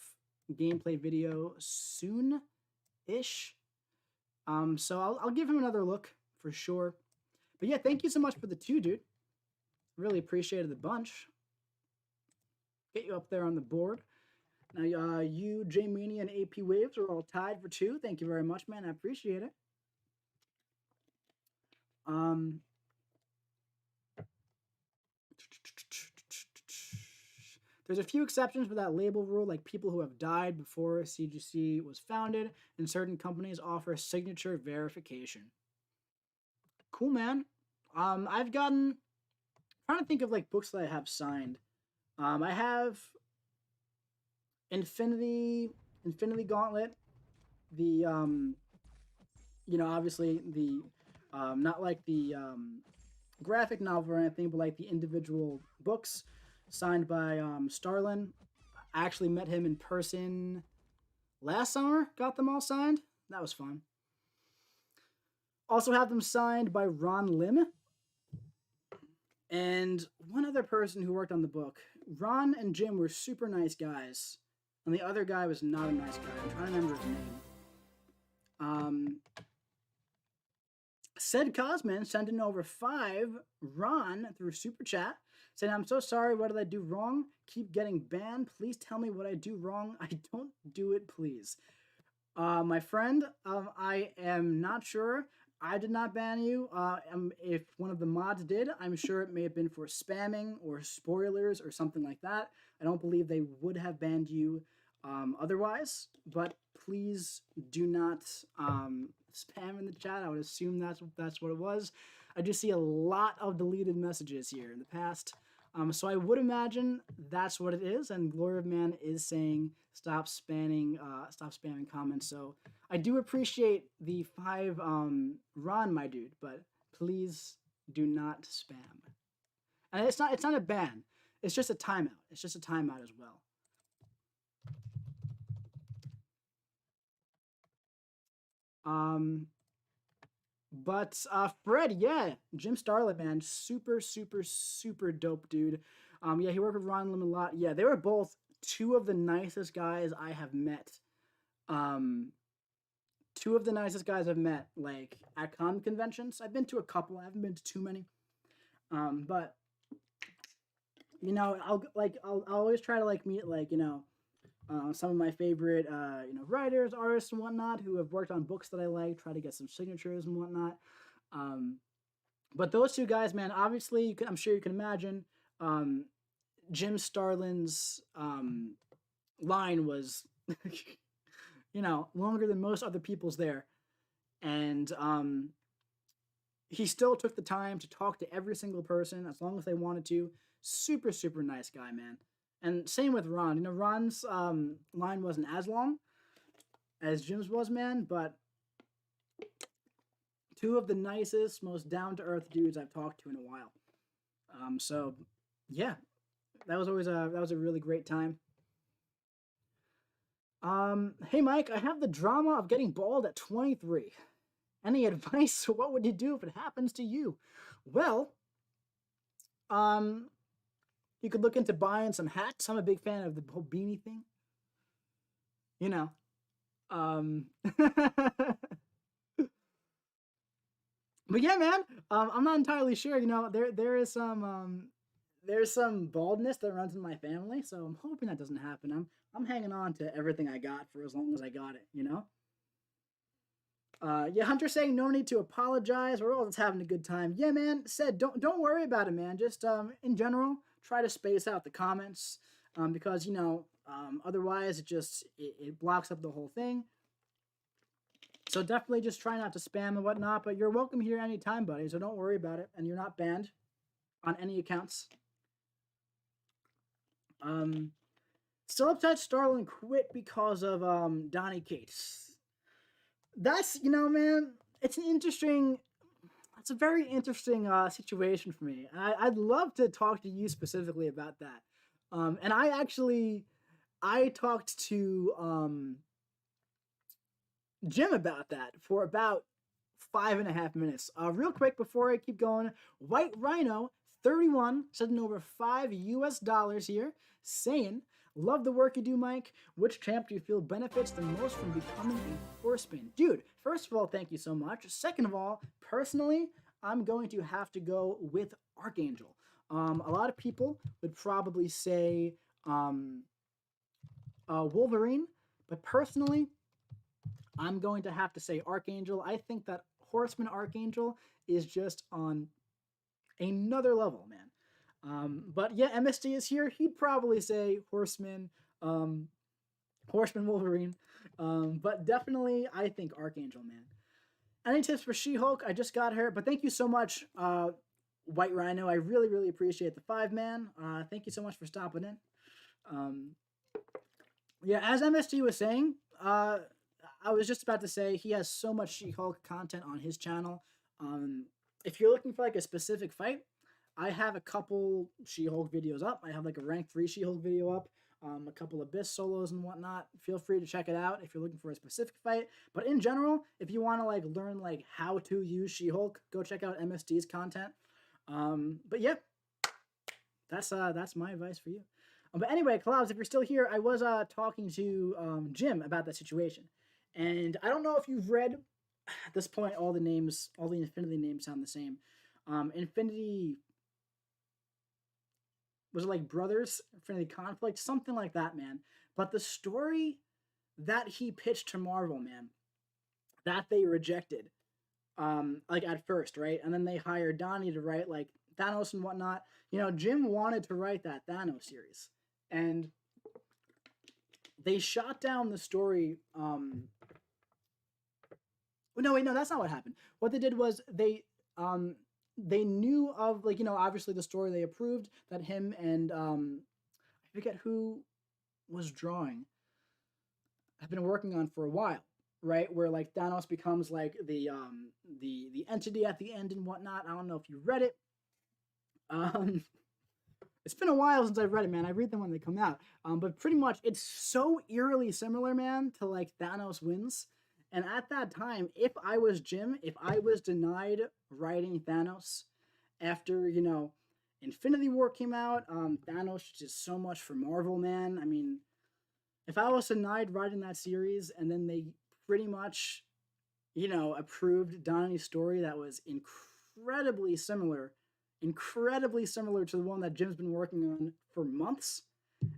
gameplay video soon-ish. So I'll give him another look for sure. But yeah, thank you so much for the 2, dude. Really appreciated the bunch. Get you up there on the board. Now, you, J-Mania, and AP Waves are all tied for 2. Thank you very much, man. I appreciate it. There's a few exceptions for that label rule, like people who have died before CGC was founded, and certain companies offer signature verification. Cool, man. I'm trying to think of like books that I have signed. I have Infinity Gauntlet, the obviously the not like the graphic novel or anything, but like the individual books signed by Starlin. I actually met him in person last summer, got them all signed. That was fun. Also have them signed by Ron Lim and one other person who worked on the book. Ron and Jim were super nice guys, and the other guy was not a nice guy. I'm trying to remember his name. Said Cosman sent in over 5. Ron through Super Chat said, I'm so sorry, what did I do wrong? Keep getting banned. Please tell me what I do wrong. I don't do it, please. My friend, I am not sure. I did not ban you. If one of the mods did, I'm sure it may have been for spamming or spoilers or something like that. I don't believe they would have banned you otherwise, but please do not spam in the chat. I would assume that's what it was. I do see a lot of deleted messages here in the past. So I would imagine that's what it is, and Glory of Man is saying stop spamming comments. So I do appreciate the 5, Ron, my dude, but please do not spam. And it's not a ban. It's just a timeout. It's just a timeout as well. But Fred, yeah, Jim Starlin, man, super dope dude. Yeah, he worked with Ron Lim a lot. Yeah, they were both 2 of the nicest guys I have met. 2 of the nicest guys I've met, like at comic conventions. I've been to a couple. I haven't been to too many. But you know, I'll always try to like meet like some of my favorite writers, artists, and whatnot who have worked on books that I like. Try to get some signatures and whatnot. But those 2 guys, man, obviously, I'm sure you can imagine. Jim Starlin's line was, longer than most other people's there, and he still took the time to talk to every single person as long as they wanted to. Super nice guy, man. And same with Ron. Ron's line wasn't as long as Jim's was, man, but 2 of the nicest, most down-to-earth dudes I've talked to in a while. So yeah, that was a really great time. Hey Mike, I have the drama of getting bald at 23. Any advice? What would you do if it happens to you? Well, you could look into buying some hats. I'm a big fan of the whole beanie thing. But yeah, man, I'm not entirely sure. There is some there's some baldness that runs in my family, so I'm hoping that doesn't happen. I'm hanging on to everything I got for as long as I got it, you know? Yeah, Hunter saying no need to apologize. We're all just having a good time. Yeah, man. Said don't worry about it, man. Just in general, try to space out the comments, because you know otherwise it blocks up the whole thing. So definitely just try not to spam and whatnot. But you're welcome here anytime, buddy. So don't worry about it, and you're not banned on any accounts. Still upset Starlin quit because of Donny Cates. That's, you know, man, it's a very interesting situation for me. I'd love to talk to you specifically about that. And I talked to Jim about that for about 5.5 minutes. Real quick before I keep going, White Rhino 31 sending over $5 here, saying, love the work you do, Mike. Which champ do you feel benefits the most from becoming a horseman? Dude, first of all, thank you so much. Second of all, personally, I'm going to have to go with Archangel. A lot of people would probably say Wolverine, but personally, I'm going to have to say Archangel. I think that Horseman Archangel is just on another level, man. But yeah, MSD is here. He'd probably say Horseman, Horseman Wolverine. But definitely, I think Archangel, man. Any tips for She-Hulk? I just got her. But thank you so much, White Rhino. I really, really appreciate the 5, man. Thank you so much for stopping in. Yeah, as MSD was saying, I was just about to say he has so much She-Hulk content on his channel. If you're looking for like a specific fight, I have a couple She-Hulk videos up. I have like a rank 3 She-Hulk video up, a couple Abyss solos and whatnot. Feel free to check it out if you're looking for a specific fight. But in general, if you want to like learn like how to use She-Hulk, go check out MSD's content. But yeah, that's my advice for you. But anyway, Clouds, if you're still here, I was talking to Jim about that situation. And I don't know if you've read, at this point, all the Infinity names sound the same. Infinity, was it like Brothers? Infinity Conflict? Something like that, man. But the story that he pitched to Marvel, man, that they rejected, like at first, right? And then they hired Donnie to write like Thanos and whatnot. You know, Jim wanted to write that Thanos series. And they shot down the story. No, wait, no, that's not what happened. What they did was they knew of, like, you know, obviously the story they approved that him and I forget who was drawing. I've been working on for a while, right? Where like Thanos becomes like the entity at the end and whatnot. I don't know if you read it. It's been a while since I've read it, man. I read them when they come out. But pretty much it's so eerily similar, man, to like Thanos Wins. And at that time, if I was Jim, if I was denied writing Thanos after, you know, Infinity War came out, Thanos did so much for Marvel, man. I mean, if I was denied writing that series and then they pretty much, you know, approved Donnie's story that was incredibly similar to the one that Jim's been working on for months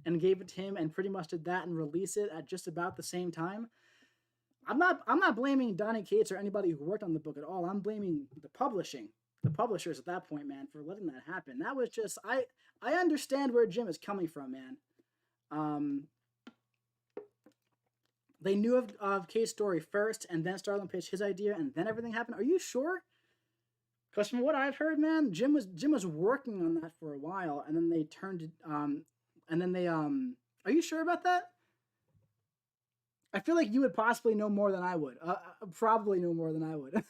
and gave it to him and pretty much did that and release it at just about the same time, I'm not blaming Donny Cates or anybody who worked on the book at all. I'm blaming the publishers at that point, man, for letting that happen. That was just, I understand where Jim is coming from, man. They knew of Cates' story first, and then Starlin pitched his idea, and then everything happened. Are you sure? Because from what I've heard, man, Jim was working on that for a while, and then they turned it, are you sure about that? I feel like you would possibly know more than I would. Probably know more than I would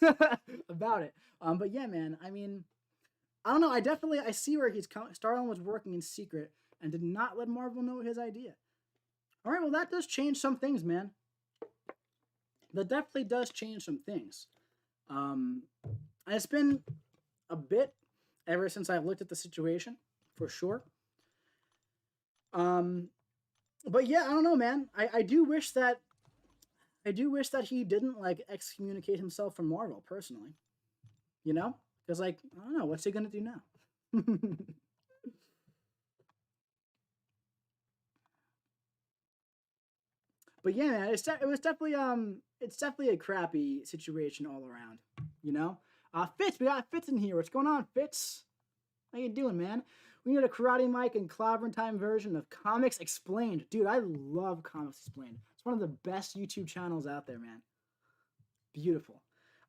about it. But yeah, man, I mean, I don't know. I see where he's coming. Starlin was working in secret and did not let Marvel know his idea. All right, well, that does change some things, man. That definitely does change some things. And it's been a bit ever since I've looked at the situation, for sure. But yeah, I don't know, man. I do wish that he didn't like excommunicate himself from Marvel personally. You know? Because like, I don't know, what's he gonna do now? But yeah, man, it was definitely it's definitely a crappy situation all around. You know, Fitz, we got Fitz in here. What's going on, Fitz? How you doing, man? We need a Karate Mike and Clobbering Time version of Comics Explained. Dude, I love Comics Explained. It's one of the best YouTube channels out there, man. Beautiful.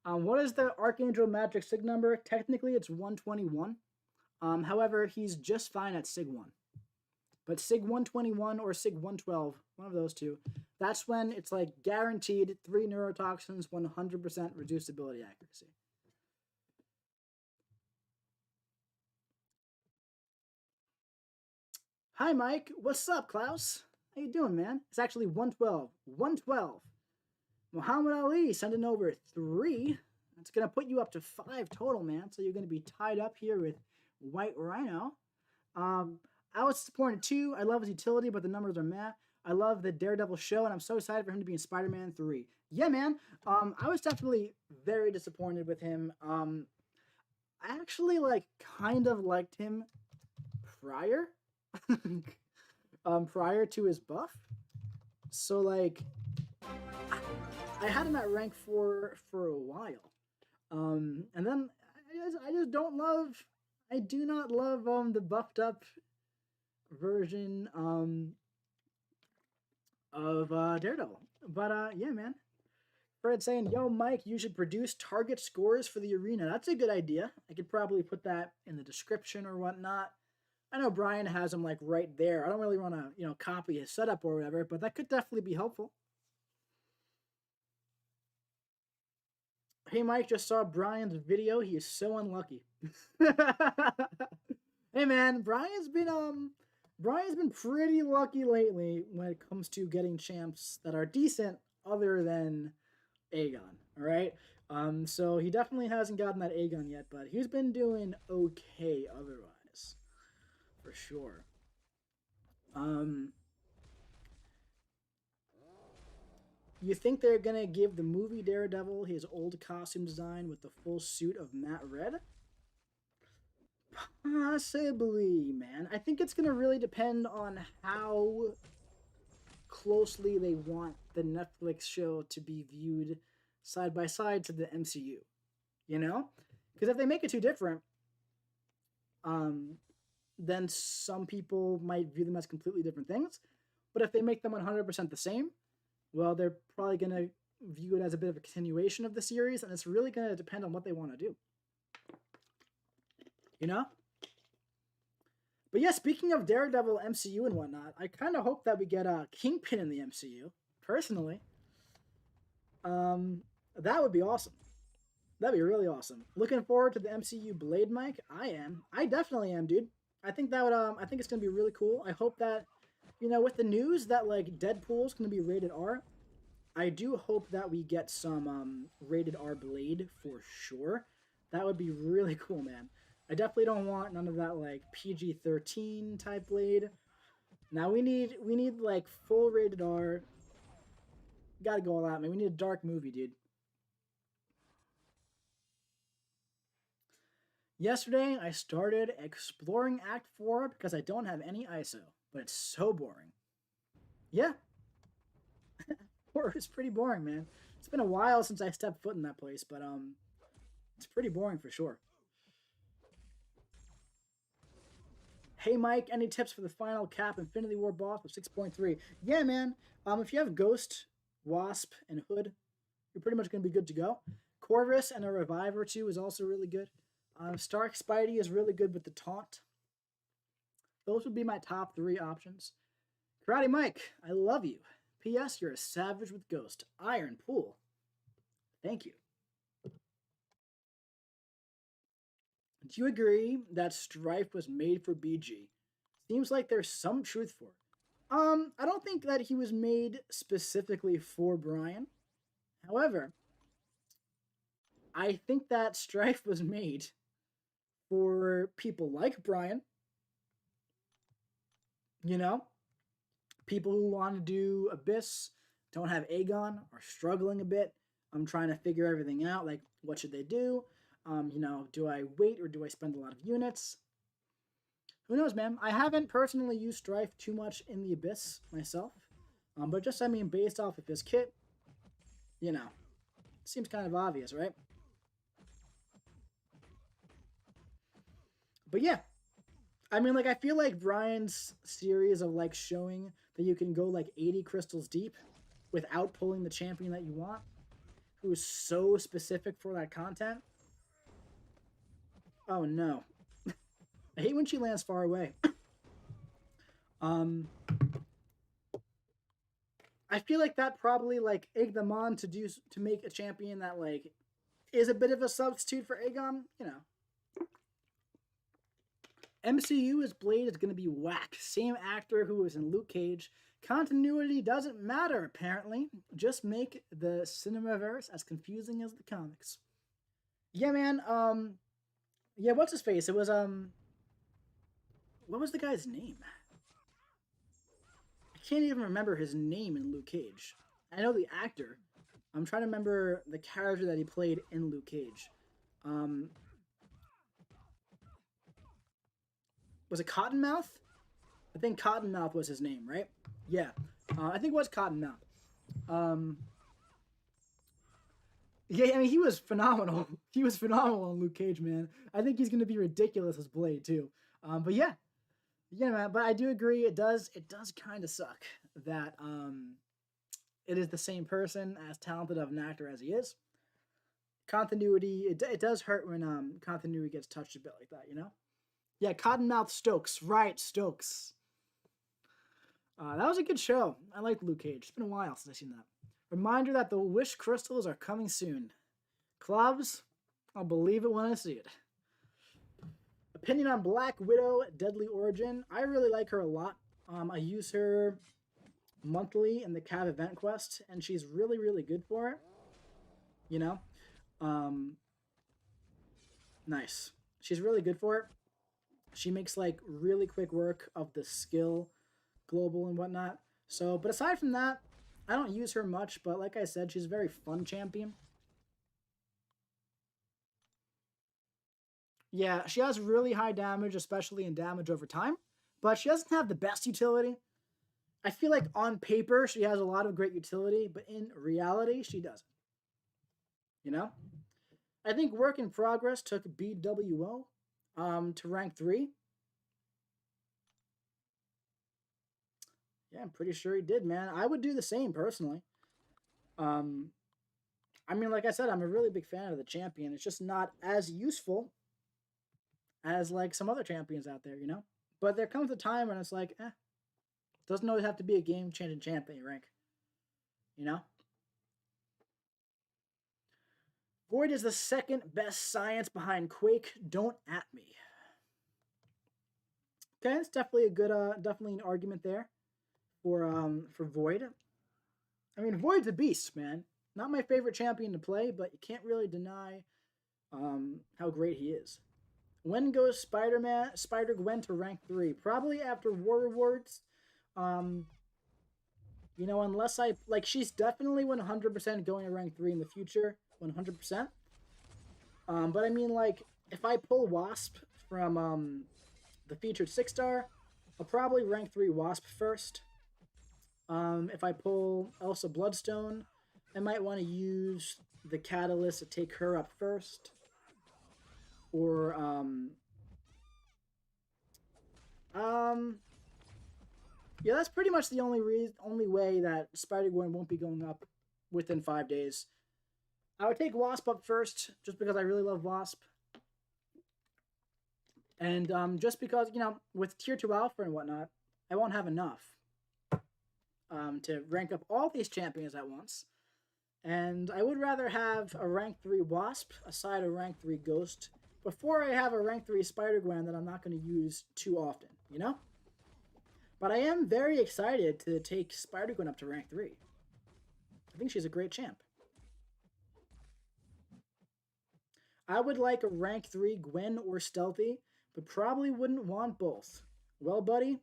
What is the Archangel Magic Sig number? Technically, it's 121. However, he's just fine at Sig 1. But Sig 121 or Sig 112, one of those two, that's when it's like guaranteed 3 neurotoxins, 100% reduced ability accuracy. Hi, Mike. What's up, Klaus? How you doing, man? It's actually 112. 112. Muhammad Ali sending over 3. That's going to put you up to 5 total, man. So you're going to be tied up here with White Rhino. I was disappointed too. I love his utility, but the numbers are meh. I love the Daredevil show, and I'm so excited for him to be in Spider-Man 3. Yeah, man. I was definitely very disappointed with him. I actually kind of liked him prior, prior to his buff. So I had him at rank 4 for a while, and then I just don't love. I do not love the buffed up version of Daredevil. But yeah, man. Fred saying, yo, Mike, you should produce target scores for the arena. That's a good idea. I could probably put that in the description or whatnot. I know Brian has them right there. I don't really want to, copy his setup or whatever, but that could definitely be helpful. Hey, Mike, just saw Brian's video. He is so unlucky. Hey, man, Brian's been pretty lucky lately when it comes to getting champs that are decent other than Aegon, all right? So he definitely hasn't gotten that Aegon yet, but he's been doing okay otherwise, for sure. You think they're gonna give the movie Daredevil his old costume design with the full suit of matte red? Possibly, man. I think it's gonna really depend on how closely they want the Netflix show to be viewed side by side to the MCU. You know? Because if they make it too different, then some people might view them as completely different things. But if they make them 100% the same, well, they're probably going to view it as a bit of a continuation of the series, and it's really going to depend on what they want to do. You know? But yeah, speaking of Daredevil, MCU, and whatnot, I kind of hope that we get a Kingpin in the MCU, personally. That would be awesome. That'd be really awesome. Looking forward to the MCU Blade Mike. I am. I definitely am, dude. I think that would. I think it's gonna be really cool. I hope that, with the news that Deadpool's gonna be rated R, I do hope that we get some rated R Blade for sure. That would be really cool, man. I definitely don't want none of that PG-13 type Blade. Now we need full rated R. Gotta go all out, man. We need a dark movie, dude. Yesterday, I started exploring Act 4 because I don't have any ISO, but it's so boring. Yeah. 4 is pretty boring, man. It's been a while since I stepped foot in that place, but it's pretty boring for sure. Hey, Mike, any tips for the final Cap Infinity War boss with 6.3? Yeah, man. If you have Ghost, Wasp, and Hood, you're pretty much going to be good to go. Corvus and a Revive or two is also really good. Stark Spidey is really good with the taunt. Those would be my top 3 options. Karate Mike, I love you. P.S. You're a savage with Ghost. Iron Pool. Thank you. Do you agree that Strife was made for BG? Seems like there's some truth for it. I don't think that he was made specifically for Brian. However, I think that Strife was made for people like Brian. People who want to do Abyss, don't have Aegon, are struggling a bit. I'm trying to figure everything out. What should they do? Do I wait or do I spend a lot of units? Who knows, man? I haven't personally used Strife too much in the Abyss myself. But just, I mean, based off of his kit, you know, seems kind of obvious, right? But yeah, I mean, like, I feel like Brian's series of, like, showing that you can go, like, 80 crystals deep without pulling the champion that you want, who is so specific for that content. Oh, no. I hate when she lands far away. I feel like that probably, like, egged them on to make a champion that, like, is a bit of a substitute for Aegon, you know. MCU's Blade is going to be whack. Same actor who was in Luke Cage. Continuity doesn't matter, apparently. Just make the Cinemaverse as confusing as the comics. Yeah, man, yeah, what's his face? It was, what was the guy's name? I can't even remember his name in Luke Cage. I know the actor. I'm trying to remember the character that he played in Luke Cage. Was it Cottonmouth? I think Cottonmouth was his name, right? Yeah. I think it was Cottonmouth. Yeah, I mean, he was phenomenal. He was phenomenal on Luke Cage, man. I think he's going to be ridiculous as Blade, too. But yeah. Yeah, man. But I do agree, it does kind of suck that it is the same person, as talented of an actor as he is. Continuity, it does hurt when continuity gets touched a bit like that, you know? Yeah, Cottonmouth Stokes. Right, Stokes. That was a good show. I liked Luke Cage. It's been a while since I've seen that. Reminder that the Wish Crystals are coming soon. Clubs, I'll believe it when I see it. Opinion on Black Widow, Deadly Origin. I really like her a lot. I use her monthly in the Cav event quest, and she's really, really good for it. You know? Nice. She's really good for it. She makes, like, really quick work of the skill global and whatnot. So, but aside from that, I don't use her much, but like I said, she's a very fun champion. Yeah, she has really high damage, especially in damage over time, but she doesn't have the best utility. I feel like on paper, she has a lot of great utility, but in reality, she doesn't. You know? I think Work in Progress took BWO to rank 3. Yeah, I'm pretty sure he did, man. I would do the same, personally. I mean, like I said, I'm a really big fan of the champion. It's just not as useful as, like, some other champions out there, you know? But there comes a time when it's like, doesn't always have to be a game-changing champion rank. You know? Void is the second best science behind Quake. Don't at me. Okay, it's definitely a good, definitely an argument there for Void. I mean, Void's a beast, man. Not my favorite champion to play, but you can't really deny how great he is. When goes Spider-Gwen to rank 3? Probably after War Rewards. You know, unless like, she's definitely 100% going to rank 3 in the future. 100%. But I mean, like, if I pull Wasp from the featured 6-star, I'll probably rank 3 Wasp first. If I pull Elsa Bloodstone, I might want to use the Catalyst to take her up first. Or, yeah, that's pretty much the only way that Spider-Gwen won't be going up within 5 days. I would take Wasp up first, just because I really love Wasp. And just because, you know, with Tier 2 Alpha and whatnot, I won't have enough to rank up all these champions at once. And I would rather have a rank 3 Wasp aside a rank 3 Ghost before I have a rank 3 Spider-Gwen that I'm not going to use too often, you know? But I am very excited to take Spider-Gwen up to rank 3. I think she's a great champ. I would like a rank 3 Gwen or Stealthy, but probably wouldn't want both. Well, buddy,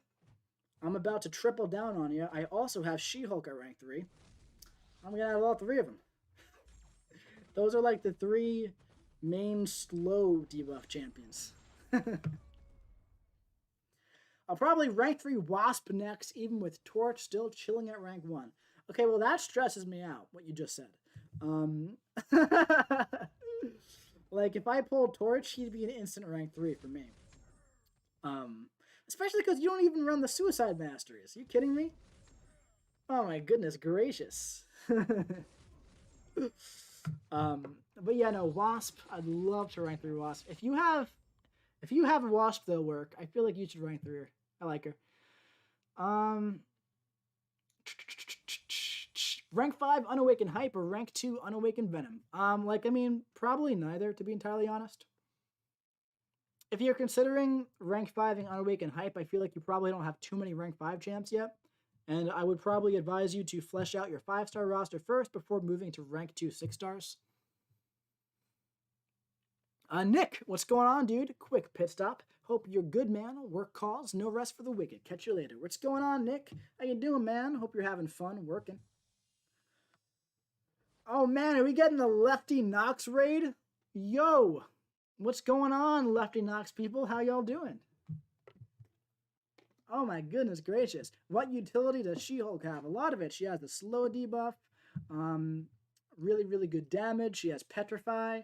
I'm about to triple down on you. I also have She-Hulk at rank 3. I'm going to have all 3 of them. Those are like the 3 main slow debuff champions. I'll probably rank 3 Wasp next, even with Torch still chilling at rank 1. Okay, well that stresses me out, what you just said. Like, if I pulled Torch, he'd be an instant rank 3 for me. Especially because you don't even run the Suicide Masteries. Are you kidding me? Oh my goodness gracious. But yeah, no, Wasp, I'd love to rank 3 Wasp. If you have a Wasp that'll work, I feel like you should rank 3 her. I like her. Rank 5 Unawakened Hype or rank 2 Unawakened Venom? Probably neither, to be entirely honest. If you're considering rank 5 and Unawakened Hype, I feel like you probably don't have too many rank 5 champs yet. And I would probably advise you to flesh out your 5-star roster first before moving to rank 2 6-stars. Nick, what's going on, dude? Quick pit stop. Hope you're good, man. Work calls, no rest for the wicked. Catch you later. What's going on, Nick? How you doing, man? Hope you're having fun working. Oh, man, are we getting a Lefty Knox raid? Yo, what's going on, Lefty Knox people? How y'all doing? Oh my goodness gracious. What utility does She-Hulk have? A lot of it. She has the slow debuff. Really, really good damage. She has Petrify.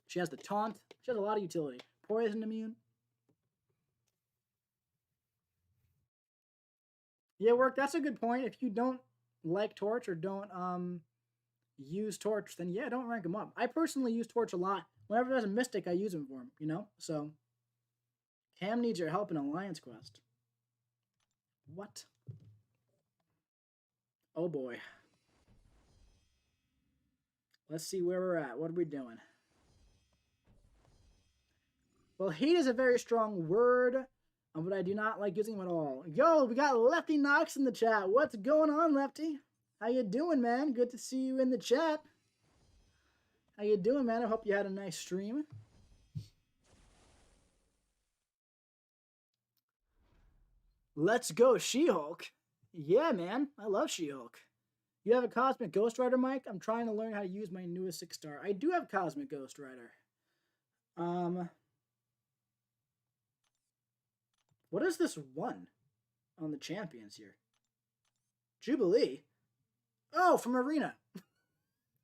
She has the Taunt. She has a lot of utility. Poison immune. Yeah, Work, that's a good point. If you don't like Torch or don't use Torch, then yeah, don't rank him up. I personally use Torch a lot. Whenever there's a Mystic, I use him for him, you know? So, Cam needs your help in Alliance Quest. What? Oh boy. Let's see where we're at. What are we doing? Well, hate is a very strong word, but I do not like using them at all. Yo, we got Lefty Knox in the chat. What's going on, Lefty? How you doing, man? Good to see you in the chat. How you doing, man? I hope you had a nice stream. Let's go, She-Hulk. Yeah, man. I love She-Hulk. You have a Cosmic Ghost Rider, Mike? I'm trying to learn how to use my newest 6-star. I do have Cosmic Ghost Rider. What is this one on the champions here? Jubilee? Oh, from Arena.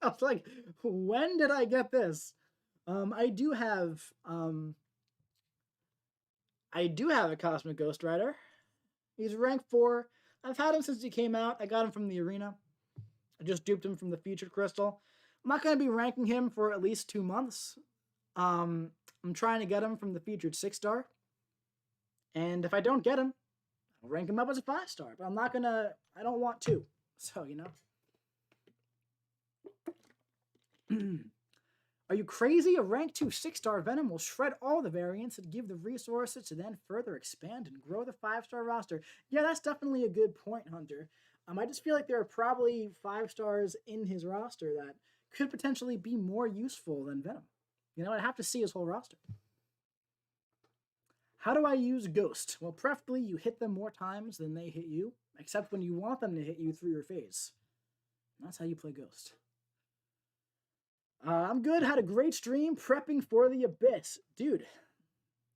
I was like, when did I get this? I do have a Cosmic Ghost Rider. He's rank 4. I've had him since he came out. I got him from the Arena. I just duped him from the Featured Crystal. I'm not going to be ranking him for at least 2 months. I'm trying to get him from the Featured 6-star. And if I don't get him, I'll rank him up as a 5-star. But I'm not going to... I don't want to. So, you know. Are you crazy? A rank 2 6-star Venom will shred all the variants and give the resources to then further expand and grow the 5-star roster. Yeah, that's definitely a good point, Hunter. I just feel like there are probably 5-stars in his roster that could potentially be more useful than Venom. You know, I'd have to see his whole roster. How do I use Ghost? Well, preferably you hit them more times than they hit you, except when you want them to hit you through your phase. That's how you play Ghost. I'm good. Had a great stream prepping for the Abyss. Dude,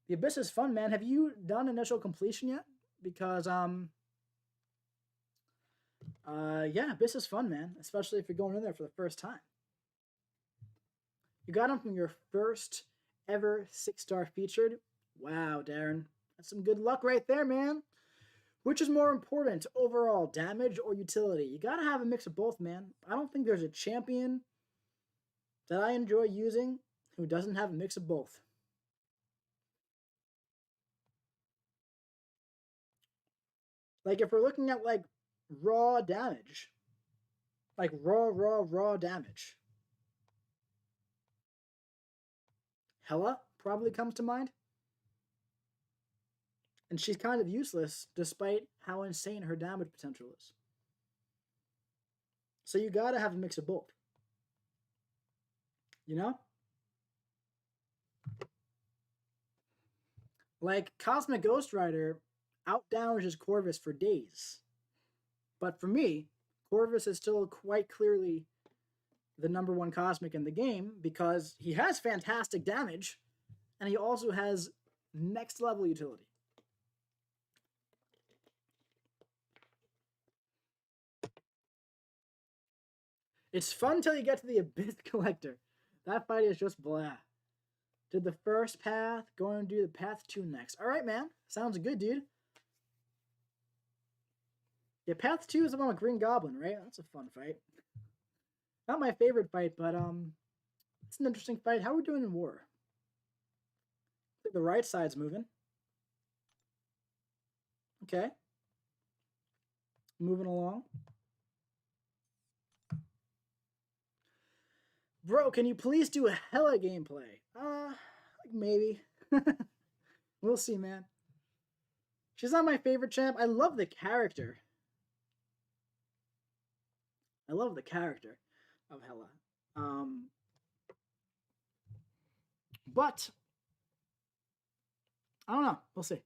the Abyss is fun, man. Have you done initial completion yet? Because, yeah, Abyss is fun, man. Especially if you're going in there for the first time. You got him from your first ever 6-star featured. Wow, Darren. That's some good luck right there, man. Which is more important, overall, damage or utility? You gotta have a mix of both, man. I don't think there's a champion that I enjoy using who doesn't have a mix of both. Like, if we're looking at, like, raw damage. Like, raw damage. Hela probably comes to mind. And she's kind of useless, despite how insane her damage potential is. So you gotta have a mix of both. You know? Like, Cosmic Ghost Rider out-damages Corvus for days. But for me, Corvus is still quite clearly the #1 Cosmic in the game because he has fantastic damage, and he also has next-level utility. It's fun till you get to the Abyss Collector. That fight is just blah. Did the first path, going to do the path 2 next. Alright, man. Sounds good, dude. Yeah, path 2 is the one with Green Goblin, right? That's a fun fight. Not my favorite fight, but it's an interesting fight. How are we doing in war? I think the right side's moving. Okay. Moving along. Bro, can you please do a hella gameplay? Maybe. We'll see, man. She's not my favorite champ. I love the character. I love the character of Hela. But I don't know. We'll see.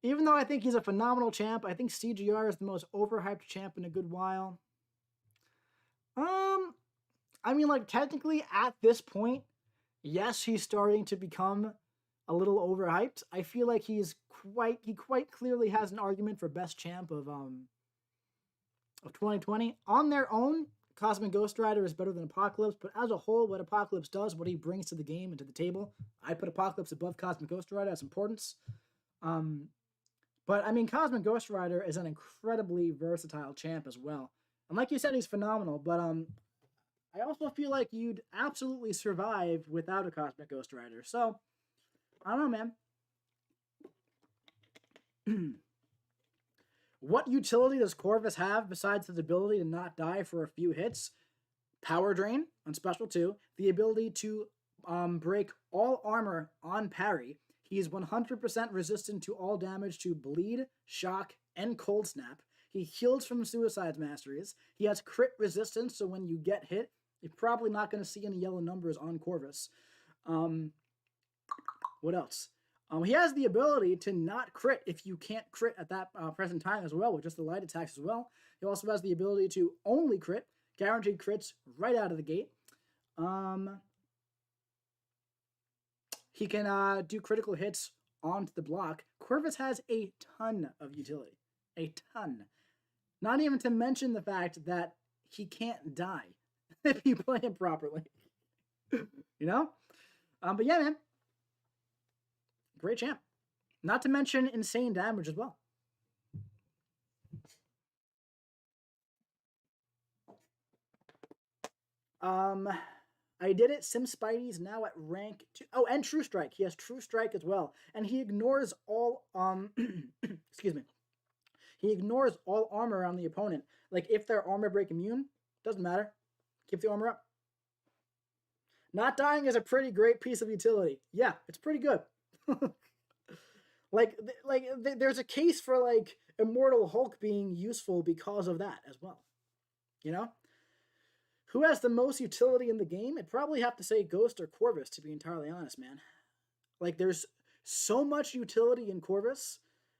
Even though I think he's a phenomenal champ, I think CGR is the most overhyped champ in a good while. I mean, like, technically at this point, yes, he's starting to become a little overhyped. I feel like he quite clearly has an argument for best champ of 2020. On their own, Cosmic Ghost Rider is better than Apocalypse, but as a whole, what Apocalypse does, what he brings to the game and to the table, I put Apocalypse above Cosmic Ghost Rider as importance. But I mean, Cosmic Ghost Rider is an incredibly versatile champ as well. And like you said, he's phenomenal, but I also feel like you'd absolutely survive without a Cosmic Ghost Rider. So, I don't know, man. What utility does Corvus have besides his ability to not die for a few hits? Power Drain on Special 2. The ability to break all armor on parry. He is 100% resistant to all damage to Bleed, Shock, and Cold Snap. He heals from Suicide's Masteries. He has crit resistance, so when you get hit, you're probably not going to see any yellow numbers on Corvus. What else? He has the ability to not crit if you can't crit at that present time as well, with just the light attacks as well. He also has the ability to only crit, guaranteed crits right out of the gate. He can do critical hits onto the block. Corvus has a ton of utility. A ton. Not even to mention the fact that he can't die if you play him properly. You know? But yeah, man. Great champ. Not to mention insane damage as well. I did it. Sim Spidey's now at rank 2. Oh, and True Strike. He has True Strike as well. And he ignores all, excuse me. He ignores all armor on the opponent. Like, if they're armor break immune, doesn't matter. Keep the armor up. Not dying is a pretty great piece of utility. Yeah, it's pretty good. like, there's a case for, like, Immortal Hulk being useful because of that as well. You know? Who has the most utility in the game? I'd probably have to say Ghost or Corvus, to be entirely honest, man. Like, there's so much utility in Corvus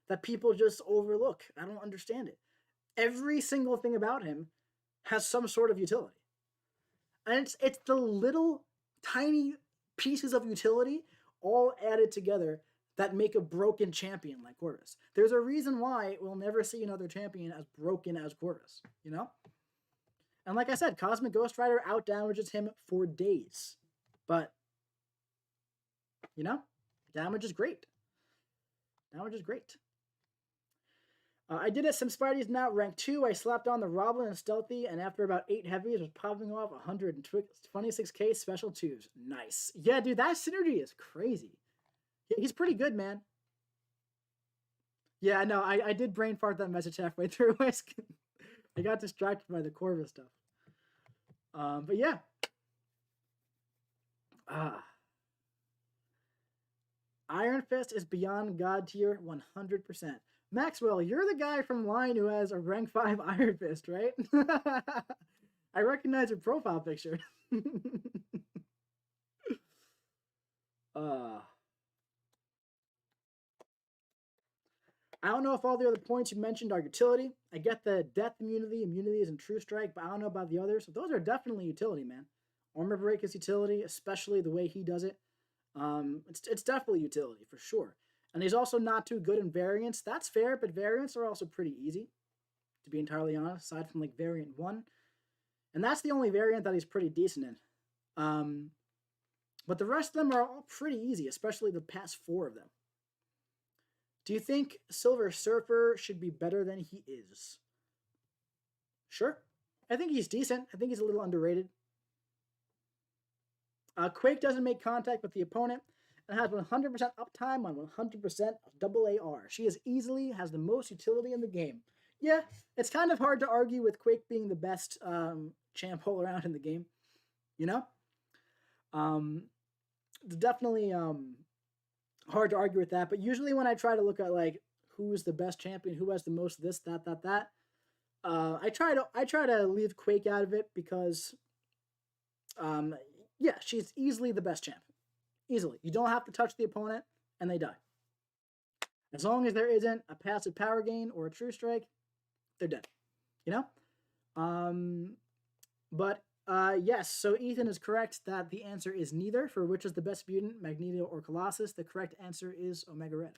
that people just overlook. I don't understand it. Every single thing about him has some sort of utility. And it's the little tiny pieces of utility all added together that make a broken champion like Corvus. There's a reason why we'll never see another champion as broken as Corvus, you know? And like I said, Cosmic Ghost Rider out-damages him for days. But, you know, damage is great. Damage is great. I did it. Sim Spidey's now rank 2. I slapped on the Roblin and Stealthy, and after about 8 heavies, was popping off 126k special 2s. Nice. Yeah, dude, that synergy is crazy. He's pretty good, man. Yeah, no, I did brain fart that message halfway through. I got distracted by the Corvus stuff. But yeah. Iron Fist is beyond God tier 100%. Maxwell, you're the guy from Line who has a rank 5 Iron Fist, right? I recognize your profile picture. I don't know if all the other points you mentioned are utility. I get the death immunity is in True Strike, but I don't know about the others. So those are definitely utility, man. Armor Break is utility, especially the way he does it. It's definitely utility, for sure. And he's also not too good in variants. That's fair, but variants are also pretty easy. to be entirely honest, aside from like variant 1. And that's the only variant that he's pretty decent in. But the rest of them are all pretty easy, especially the past 4 of them. Do you think Silver Surfer should be better than he is? Sure. I think he's decent. I think he's a little underrated. Quake doesn't make contact with the opponent and has 100% uptime on 100% AAR. She easily has the most utility in the game. Yeah, it's kind of hard to argue with Quake being the best champ all around in the game. You know? It's definitely hard to argue with that, but usually when I try to look at like who's the best champion, who has the most this, that, I try to leave Quake out of it because yeah, she's easily the best champ. Easily. You don't have to touch the opponent and they die. As long as there isn't a passive power gain or a true strike, they're dead. You know? But yes, so Ethan is correct that the answer is neither. For which is the best mutant, Magneto or Colossus? The correct answer is Omega Red.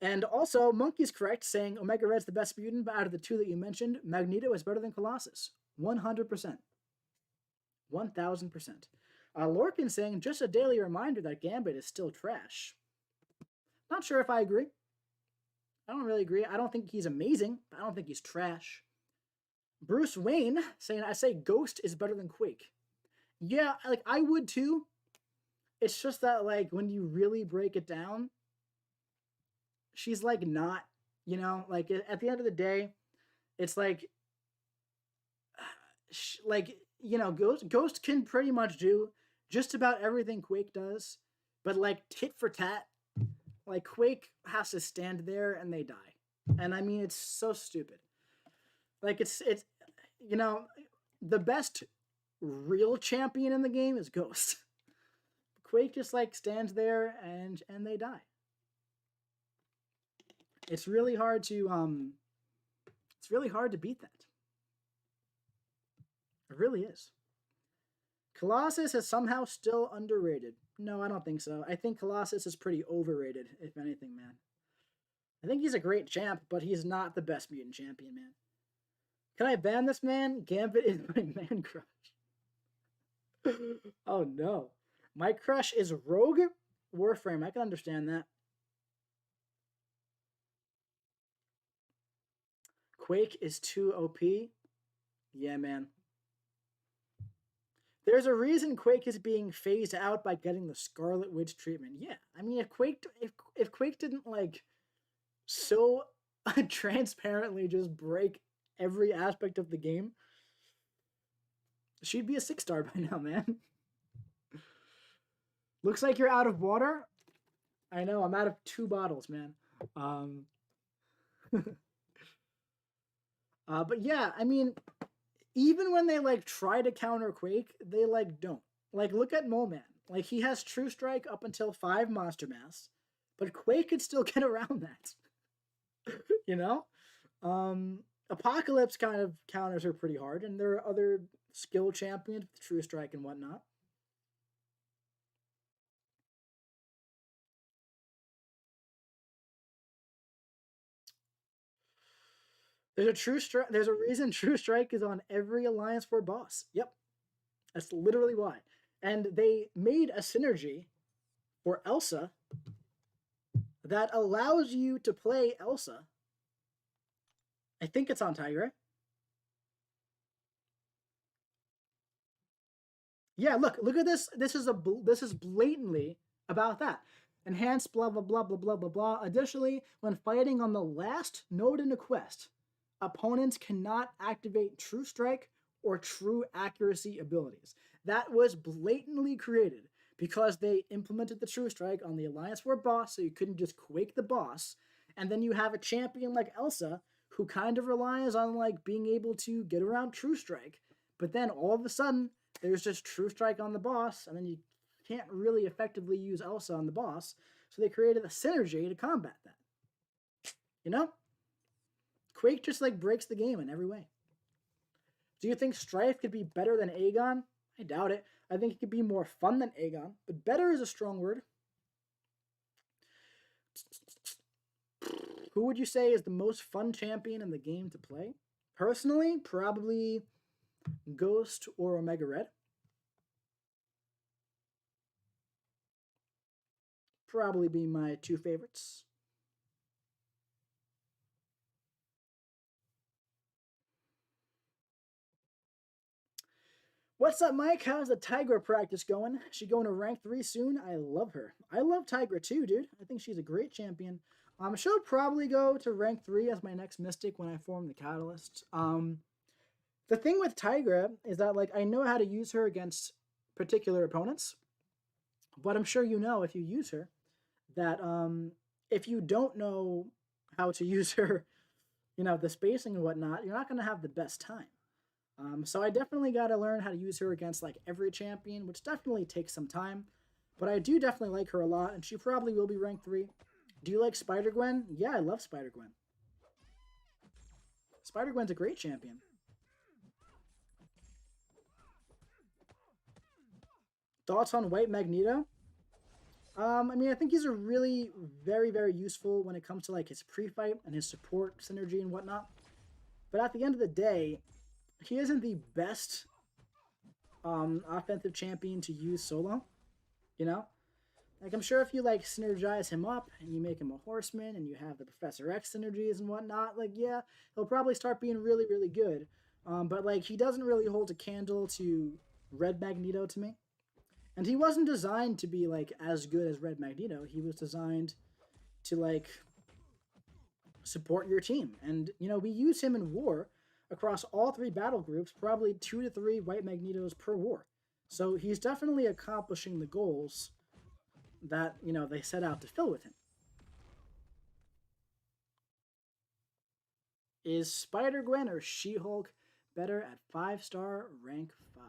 And also, Monkey's correct, saying Omega Red's the best mutant, but out of the 2 that you mentioned, Magneto is better than Colossus. 100%. 1000%. Lorcan saying, just a daily reminder that Gambit is still trash. Not sure if I agree. I don't really agree. I don't think he's amazing, but I don't think he's trash. Bruce Wayne saying, I say Ghost is better than Quake. Yeah, like I would too. It's just that like when you really break it down, she's like not, you know, like at the end of the day, it's like you know, Ghost can pretty much do just about everything Quake does, but like tit for tat, like Quake has to stand there and they die. And I mean, it's so stupid. Like it's you know, the best real champion in the game is Ghost. Quake just like stands there and they die. It's really hard to beat that. It really is. Colossus is somehow still underrated. No, I don't think so. I think Colossus is pretty overrated, if anything, man. I think he's a great champ, but he's not the best mutant champion, man. Can I ban this man? Gambit is my man crush. Oh no. My crush is Rogue Warframe. I can understand that. Quake is too OP. Yeah, man. There's a reason Quake is being phased out by getting the Scarlet Witch treatment. Yeah, I mean, if Quake didn't like so transparently just break every aspect of the game, she'd be a 6-star by now, man. Looks like you're out of water. I know, I'm out of 2 bottles, man. But yeah, I mean, even when they like try to counter Quake, they like don't. Like look at Mole Man. Like he has True Strike up until 5 Monster Mass, but Quake could still get around that. You know? Apocalypse kind of counters her pretty hard, and there are other skill champions with True Strike and whatnot. There's a reason True Strike is on every Alliance 4 boss. Yep. That's literally why. And they made a synergy for Elsa that allows you to play Elsa. I think it's on Tiger. Yeah, look at this. This is blatantly about that. Enhanced blah blah blah blah blah blah blah. Additionally, when fighting on the last node in a quest, opponents cannot activate True Strike or True Accuracy abilities. That was blatantly created because they implemented the True Strike on the Alliance 4 boss, so you couldn't just Quake the boss. And then you have a champion like Elsa who kind of relies on like being able to get around True Strike, but then all of a sudden there's just True Strike on the boss, and then you can't really effectively use Elsa on the boss. So they created a synergy to combat that. You know? Quake just like breaks the game in every way. Do you think Strife could be better than Aegon? I doubt it. I think it could be more fun than Aegon, but better is a strong word. Who would you say is the most fun champion in the game to play? Personally, probably Ghost or Omega Red. Probably be my two favorites. What's up, Mike? How's the Tigra practice going? She going to rank 3 soon? I love her. I love Tigra too, dude. I think she's a great champion. She'll probably go to rank 3 as my next Mystic when I form the Catalyst. The thing with Tigra is that, like, I know how to use her against particular opponents, but I'm sure you know if you use her that if you don't know how to use her, you know, the spacing and whatnot, you're not going to have the best time. So I definitely got to learn how to use her against like every champion, which definitely takes some time. But I do definitely like her a lot, and she probably will be ranked 3. Do you like Spider-Gwen? Yeah, I love Spider-Gwen. Spider-Gwen's a great champion. Thoughts on White Magneto? I mean, I think he's a really very, very useful when it comes to like his pre-fight and his support synergy and whatnot. But at the end of the day, he isn't the best offensive champion to use solo. You know? Like, I'm sure if you, like, synergize him up and you make him a horseman and you have the Professor X synergies and whatnot, like, yeah, he'll probably start being really, really good. But, like, he doesn't really hold a candle to Red Magneto to me. And he wasn't designed to be, like, as good as Red Magneto. He was designed to, like, support your team. And, you know, we use him in war across all 3 battle groups, probably 2 to 3 White Magnetos per war. So he's definitely accomplishing the goals that, you know, they set out to fill with him. Is Spider-Gwen or She-Hulk better at 5-star rank 5?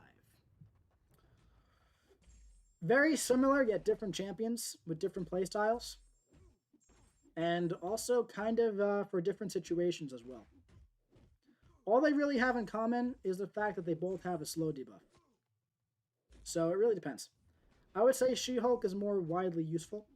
Very similar, yet different champions with different playstyles. And also kind of for different situations as well. All they really have in common is the fact that they both have a slow debuff. So it really depends. I would say She-Hulk is more widely useful.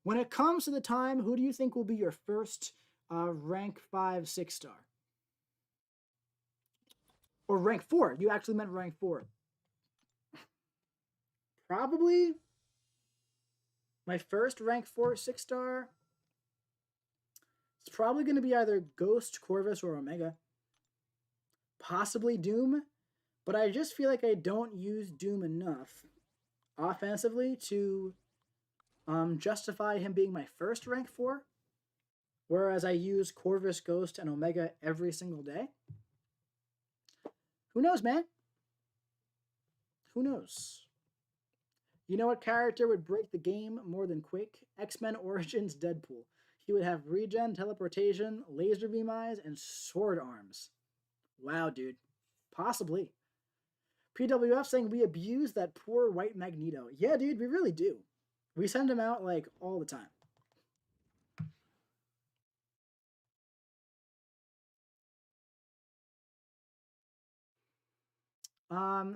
When it comes to the time, who do you think will be your first rank 5 6-star? Or rank 4? You actually meant rank 4. Probably my first rank 4 6-star. It's probably going to be either Ghost, Corvus, or Omega. Possibly Doom, but I just feel like I don't use Doom enough offensively to justify him being my first rank 4, whereas I use Corvus, Ghost, and Omega every single day. Who knows, man? Who knows? You know what character would break the game more than Quake? X-Men Origins Deadpool. He would have regen, teleportation, laser beam eyes, and sword arms. Wow, dude. Possibly. PWF saying we abuse that poor White Magneto. Yeah, dude, we really do. We send him out, like, all the time.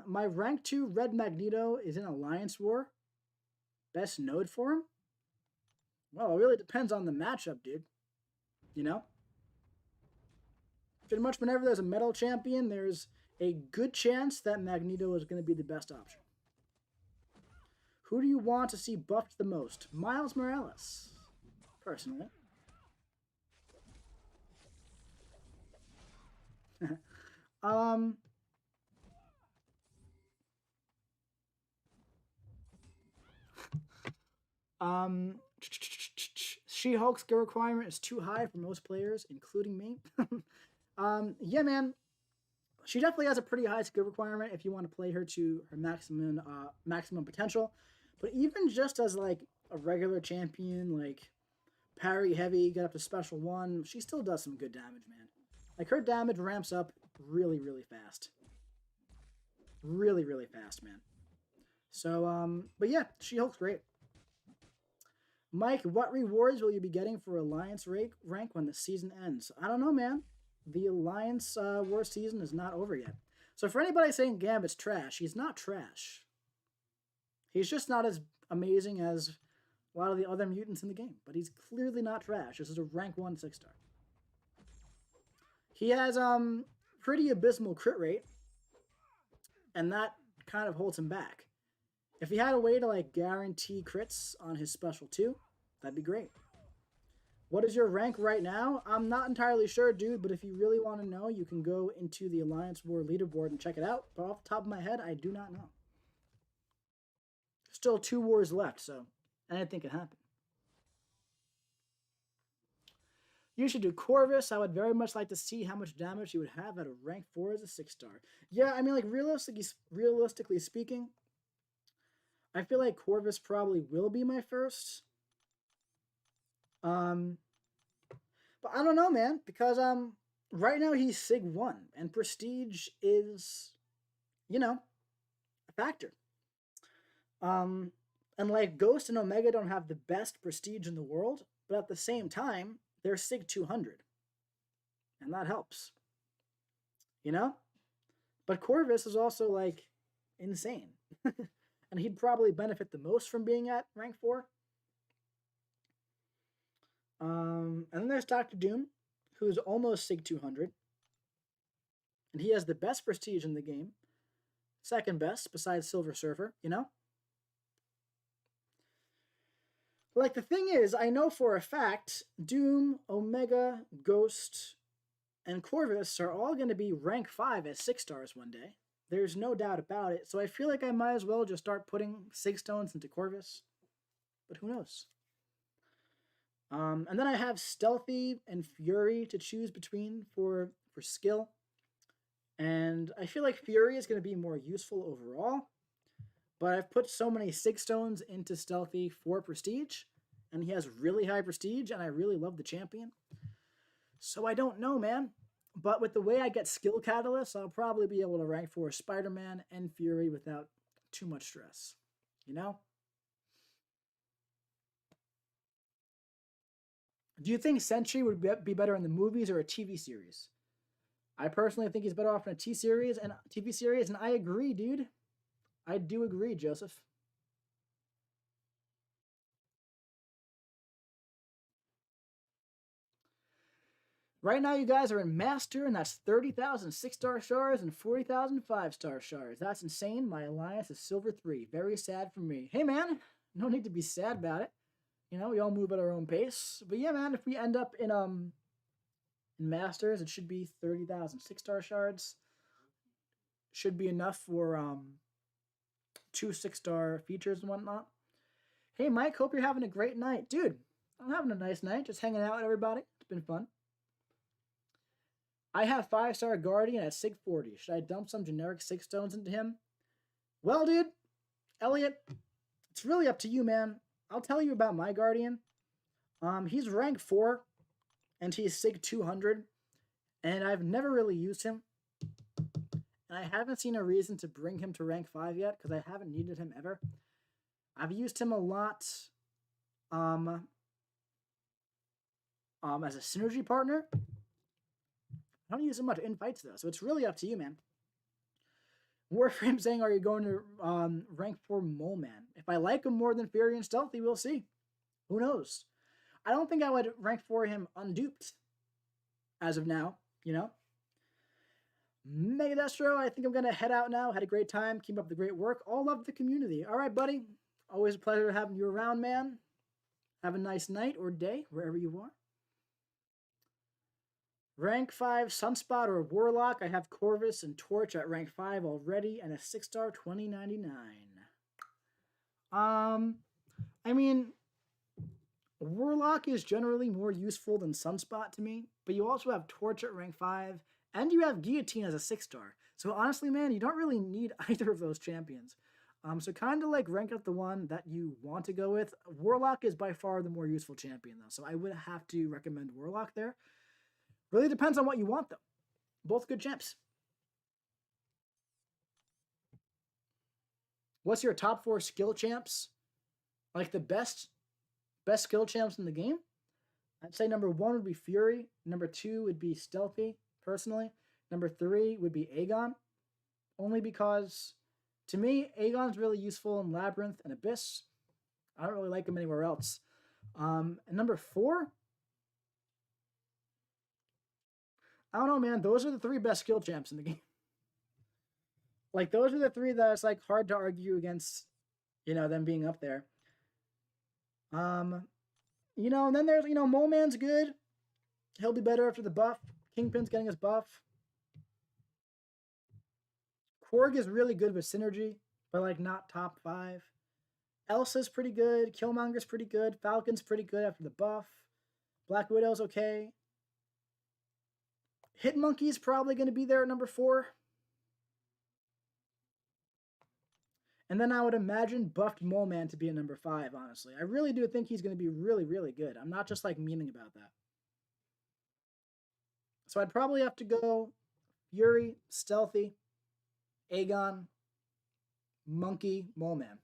My rank 2 Red Magneto is in Alliance War. Best node for him? Well, it really depends on the matchup, dude. You know? Pretty much whenever there's a metal champion, there's a good chance that Magneto is going to be the best option. Who do you want to see buffed the most? Miles Morales, personally. She-Hulk's skill requirement is too high for most players, including me. Yeah, man. She definitely has a pretty high skill requirement if you want to play her to her maximum potential. But even just as like a regular champion, like parry heavy, get up to special 1, she still does some good damage, man. Like her damage ramps up really, really fast. Really, really fast, man. So, but yeah, She-Hulk's great. Mike, what rewards will you be getting for Alliance rank when the season ends? I don't know, man. the Alliance War season is not over yet. So for anybody saying Gambit's trash, he's not trash. He's just not as amazing as a lot of the other mutants in the game. But he's clearly not trash. This is a rank 1 6-star. He has pretty abysmal crit rate. And that kind of holds him back. If he had a way to like guarantee crits on his special too, that'd be great. What is your rank right now? I'm not entirely sure, dude, but if you really want to know, you can go into the Alliance War leaderboard and check it out. But off the top of my head, I do not know. Still 2 wars left, so anything can happen. You should do Corvus. I would very much like to see how much damage he would have at a rank 4 as a 6-star. Yeah, I mean, like, realistically speaking, I feel like Corvus probably will be my first. But I don't know, man, because right now he's Sig 1, and Prestige is, you know, a factor. And like Ghost and Omega don't have the best prestige in the world, but at the same time, they're Sig 200. And that helps. You know? But Corvus is also like insane. And he'd probably benefit the most from being at rank 4. And then there's Dr. Doom, who's almost Sig 200. And he has the best prestige in the game. Second best, besides Silver Surfer, you know? Like, the thing is, I know for a fact, Doom, Omega, Ghost, and Corvus are all going to be rank 5 as 6-stars one day. There's no doubt about it. So I feel like I might as well just start putting Sig stones into Corvus. But who knows? And then I have Stealthy and Fury to choose between for skill. And I feel like Fury is going to be more useful overall. But I've put so many Sig stones into Stealthy for prestige. And he has really high prestige, and I really love the champion. So I don't know, man. But with the way I get skill catalysts, I'll probably be able to rank 4 Spider-Man and Fury without too much stress. You know? Do you think Sentry would be better in the movies or a TV series? I personally think he's better off in a TV series, and I agree, dude. I do agree, Joseph. Right now, you guys are in Master, and that's 30,000 6-star shards and 40,000 5-star shards. That's insane. My alliance is Silver 3. Very sad for me. Hey, man, no need to be sad about it. You know, we all move at our own pace. But yeah, man, if we end up in Masters, it should be 30,000 6-star shards. Should be enough for 2 6-star features and whatnot. Hey, Mike, hope you're having a great night. Dude, I'm having a nice night. Just hanging out with everybody. It's been fun. I have 5-star Guardian at Sig 40. Should I dump some generic 6 stones into him? Well, dude, Elliot, it's really up to you, man. I'll tell you about my Guardian. He's rank 4, and he's Sig 200, and I've never really used him. And I haven't seen a reason to bring him to rank 5 yet, because I haven't needed him ever. I've used him a lot as a synergy partner. I don't use him much in fights, though, so it's really up to you, man. Warframe saying, are you going to rank 4 Mole Man? If I like him more than Fury and Stealthy, we'll see. Who knows? I don't think I would rank 4 him unduped as of now, you know? Megadestro, I think I'm going to head out now. Had a great time. Keep up the great work. All love the community. All right, buddy. Always a pleasure having you around, man. Have a nice night or day, wherever you are. Rank 5 Sunspot or Warlock. I have Corvus and Torch at rank 5 already, and a 6-star 2099. I mean, Warlock is generally more useful than Sunspot to me, but you also have Torch at rank 5, and you have Guillotine as a 6-star. So honestly, man, you don't really need either of those champions. So kind of like rank up the one that you want to go with. Warlock is by far the more useful champion, though, so I would have to recommend Warlock there. Really depends on what you want, though. Both good champs. What's your top 4 skill champs? Like the best skill champs in the game? I'd say number 1 would be Fury. Number 2 would be Stealthy. personally. Number 3 would be Aegon, only because, to me, Aegon's really useful in Labyrinth and Abyss. I don't really like him anywhere else. And number 4, I don't know, man. Those are the 3 best skill champs in the game. Like, those are the 3 that it's, like, hard to argue against, you know, them being up there. You know, and then there's, you know, Mole Man's good. He'll be better after the buff. Kingpin's getting his buff. Korg is really good with synergy, but, like, not top 5. Elsa's pretty good. Killmonger's pretty good. Falcon's pretty good after the buff. Black Widow's okay. Hitmonkey's probably going to be there at number 4. And then I would imagine buffed Mole Man to be at number 5, honestly. I really do think he's going to be really, really good. I'm not just, like, memeing about that. So I'd probably have to go Fury, Stealthy, Aegon, Monkey, Mole Man.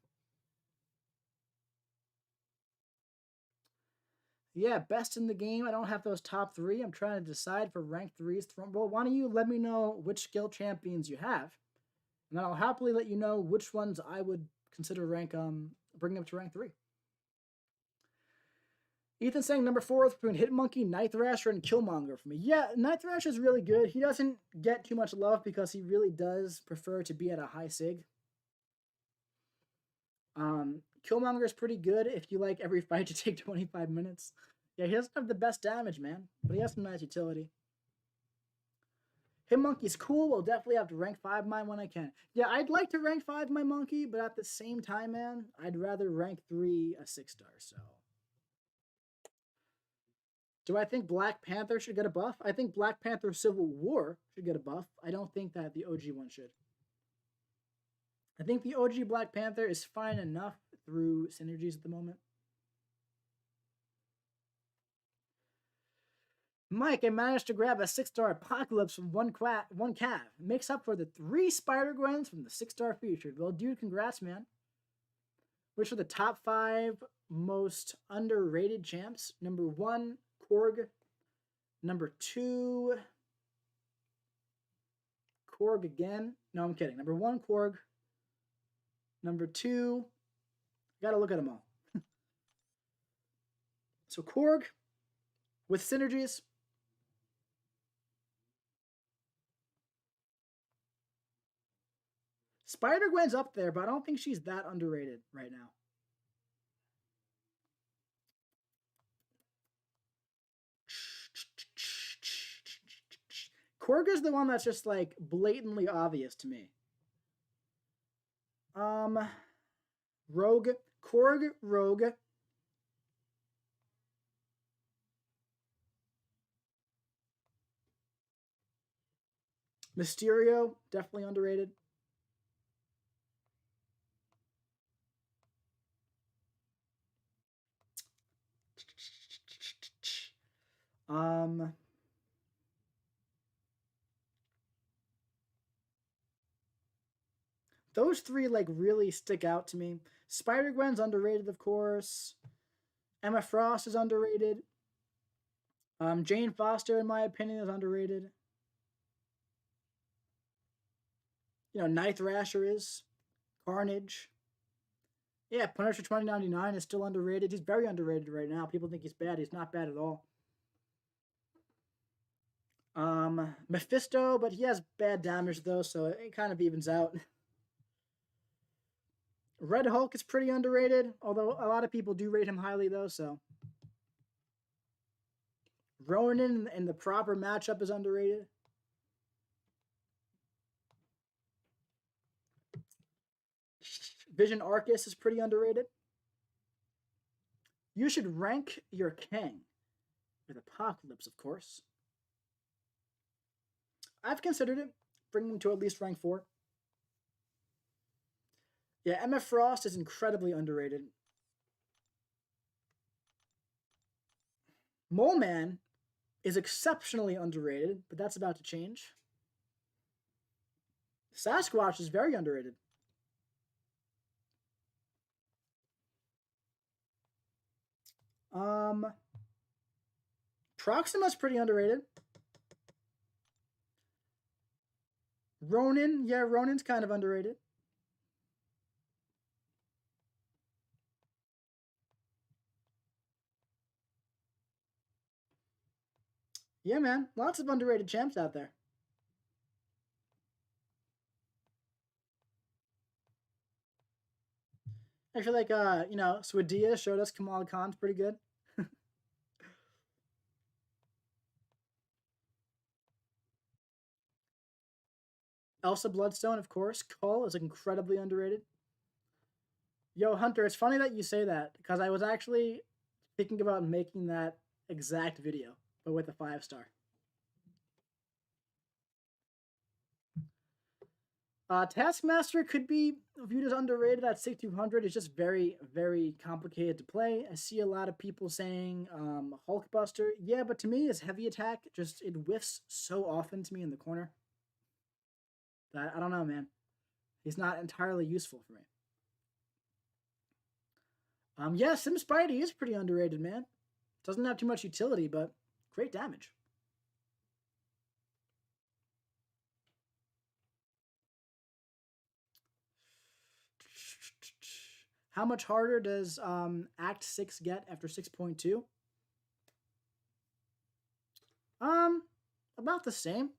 Yeah, best in the game. I don't have those top 3. I'm trying to decide for rank 3s. Well, why don't you let me know which skill champions you have, and then I'll happily let you know which ones I would consider bringing up to rank 3. Ethan saying number 4 is between Hitmonkey, Night Thrasher, and Killmonger for me. Yeah, Night Thrasher is really good. He doesn't get too much love because he really does prefer to be at a high sig. Killmonger is pretty good if you like every fight to take 25 minutes. Yeah, he doesn't have the best damage, man, but he has some nice utility. Hitmonkey's cool. We'll definitely have to rank 5 mine when I can. Yeah, I'd like to rank 5 my Monkey, but at the same time, man, I'd rather rank 3 a 6-star, so. Do I think Black Panther should get a buff? I think Black Panther Civil War should get a buff. I don't think that the OG one should. I think the OG Black Panther is fine enough through synergies at the moment. Mike, I managed to grab a 6-star Apocalypse from one cav. Makes up for the 3 Spider-Gwens from the 6-star featured. Well, dude, congrats, man. Which are the top 5 most underrated champs? Number 1, Korg. Number 2, Korg again. No, I'm kidding. Number 1, Korg. Number 2, gotta look at them all. So Korg with synergies. Spider-Gwen's up there, but I don't think she's that underrated right now. Korg is the one that's just, like, blatantly obvious to me. Rogue. Korg, Rogue. Mysterio, definitely underrated. Those 3, like, really stick out to me. Spider-Gwen's underrated, of course. Emma Frost is underrated. Jane Foster, in my opinion, is underrated. You know, Night Thrasher is. Carnage. Yeah, Punisher 2099 is still underrated. He's very underrated right now. People think he's bad. He's not bad at all. Mephisto, but he has bad damage, though, so it kind of evens out. Red Hulk is pretty underrated, although a lot of people do rate him highly, though, so. Ronin in the proper matchup is underrated. Vision Arcus is pretty underrated. You should rank your Kang with Apocalypse, of course. I've considered it, bringing him to at least rank 4. Yeah, Emma Frost is incredibly underrated. Mole Man is exceptionally underrated, but that's about to change. Sasquatch is very underrated. Proxima's pretty underrated. Ronin, yeah, Ronin's kind of underrated. Yeah, man, lots of underrated champs out there. I feel like, you know, Swadia showed us Kamal Khan's pretty good. Elsa Bloodstone, of course. Cole is incredibly underrated. Yo, Hunter, it's funny that you say that because I was actually thinking about making that exact video, but with a 5-star. Taskmaster could be viewed as underrated at 6200. It's just very, very complicated to play. I see a lot of people saying Hulkbuster. Yeah, but to me, his heavy attack just it whiffs so often to me in the corner that I don't know, man. He's not entirely useful for me. Yeah, Sim Spidey is pretty underrated, man. Doesn't have too much utility, but great damage. How much harder does Act 6 get after 6.2? About the same.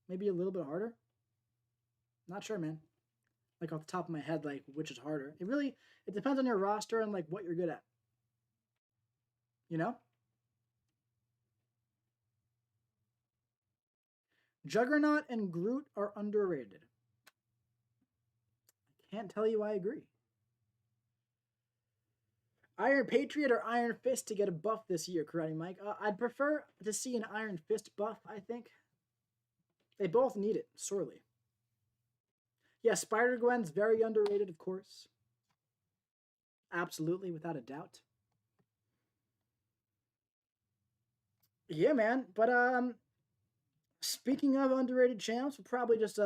Maybe a little bit harder. Not sure, man. Like off the top of my head, like which is harder. It depends on your roster and like what you're good at. You know? Juggernaut and Groot are underrated. I can't tell you I agree. Iron Patriot or Iron Fist to get a buff this year, Karate Mike? I'd prefer to see an Iron Fist buff, I think. They both need it, sorely. Yeah, Spider-Gwen's very underrated, of course. Absolutely, without a doubt. Yeah, man. But speaking of underrated champs, we'll probably just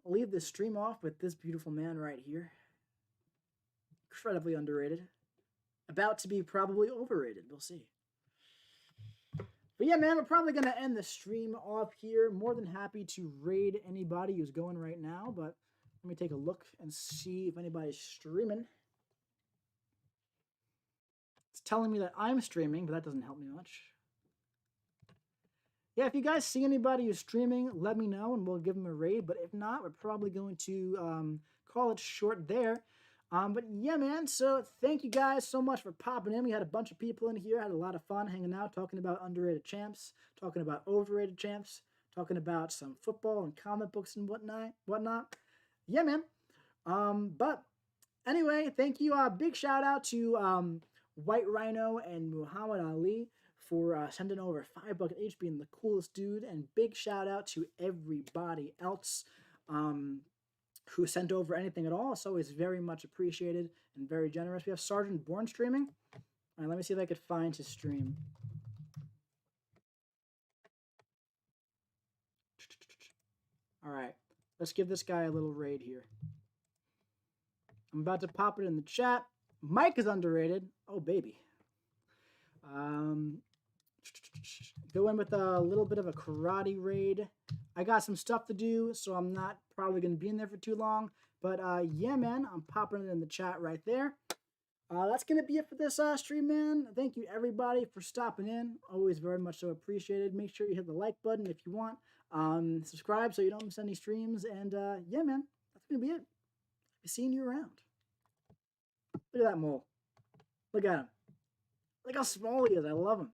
leave this stream off with this beautiful man right here. Incredibly underrated. About to be probably overrated. We'll see. But yeah, man, we're probably going to end the stream off here. More than happy to raid anybody who's going right now, but let me take a look and see if anybody's streaming. It's telling me that I'm streaming, but that doesn't help me much. Yeah, if you guys see anybody who's streaming, let me know and we'll give them a raid. But if not, we're probably going to call it short there. But yeah, man, so thank you guys so much for popping in. We had a bunch of people in here, had a lot of fun hanging out, talking about underrated champs, talking about overrated champs, talking about some football and comic books and whatnot. Yeah, man. But anyway, thank you. Big shout out to White Rhino and Muhammad Ali for sending over $5 each, being the coolest dude. And big shout out to everybody else who sent over anything at all. It's always very much appreciated and very generous. We have Sergeant Bourne streaming. All right, let me see if I could find his stream. All right, let's give this guy a little raid here. I'm about to pop it in the chat. Mike is underrated. Oh, baby. Go in with a little bit of a karate raid. I got some stuff to do, so I'm not probably going to be in there for too long. But yeah, man, I'm popping it in the chat right there. That's going to be it for this stream, man. Thank you, everybody, for stopping in. Always very much so appreciated. Make sure you hit the like button if you want. Subscribe so you don't miss any streams. And yeah, man, that's going to be it. I'll be seeing you around. Look at that mole. Look at him. Look how small he is. I love him.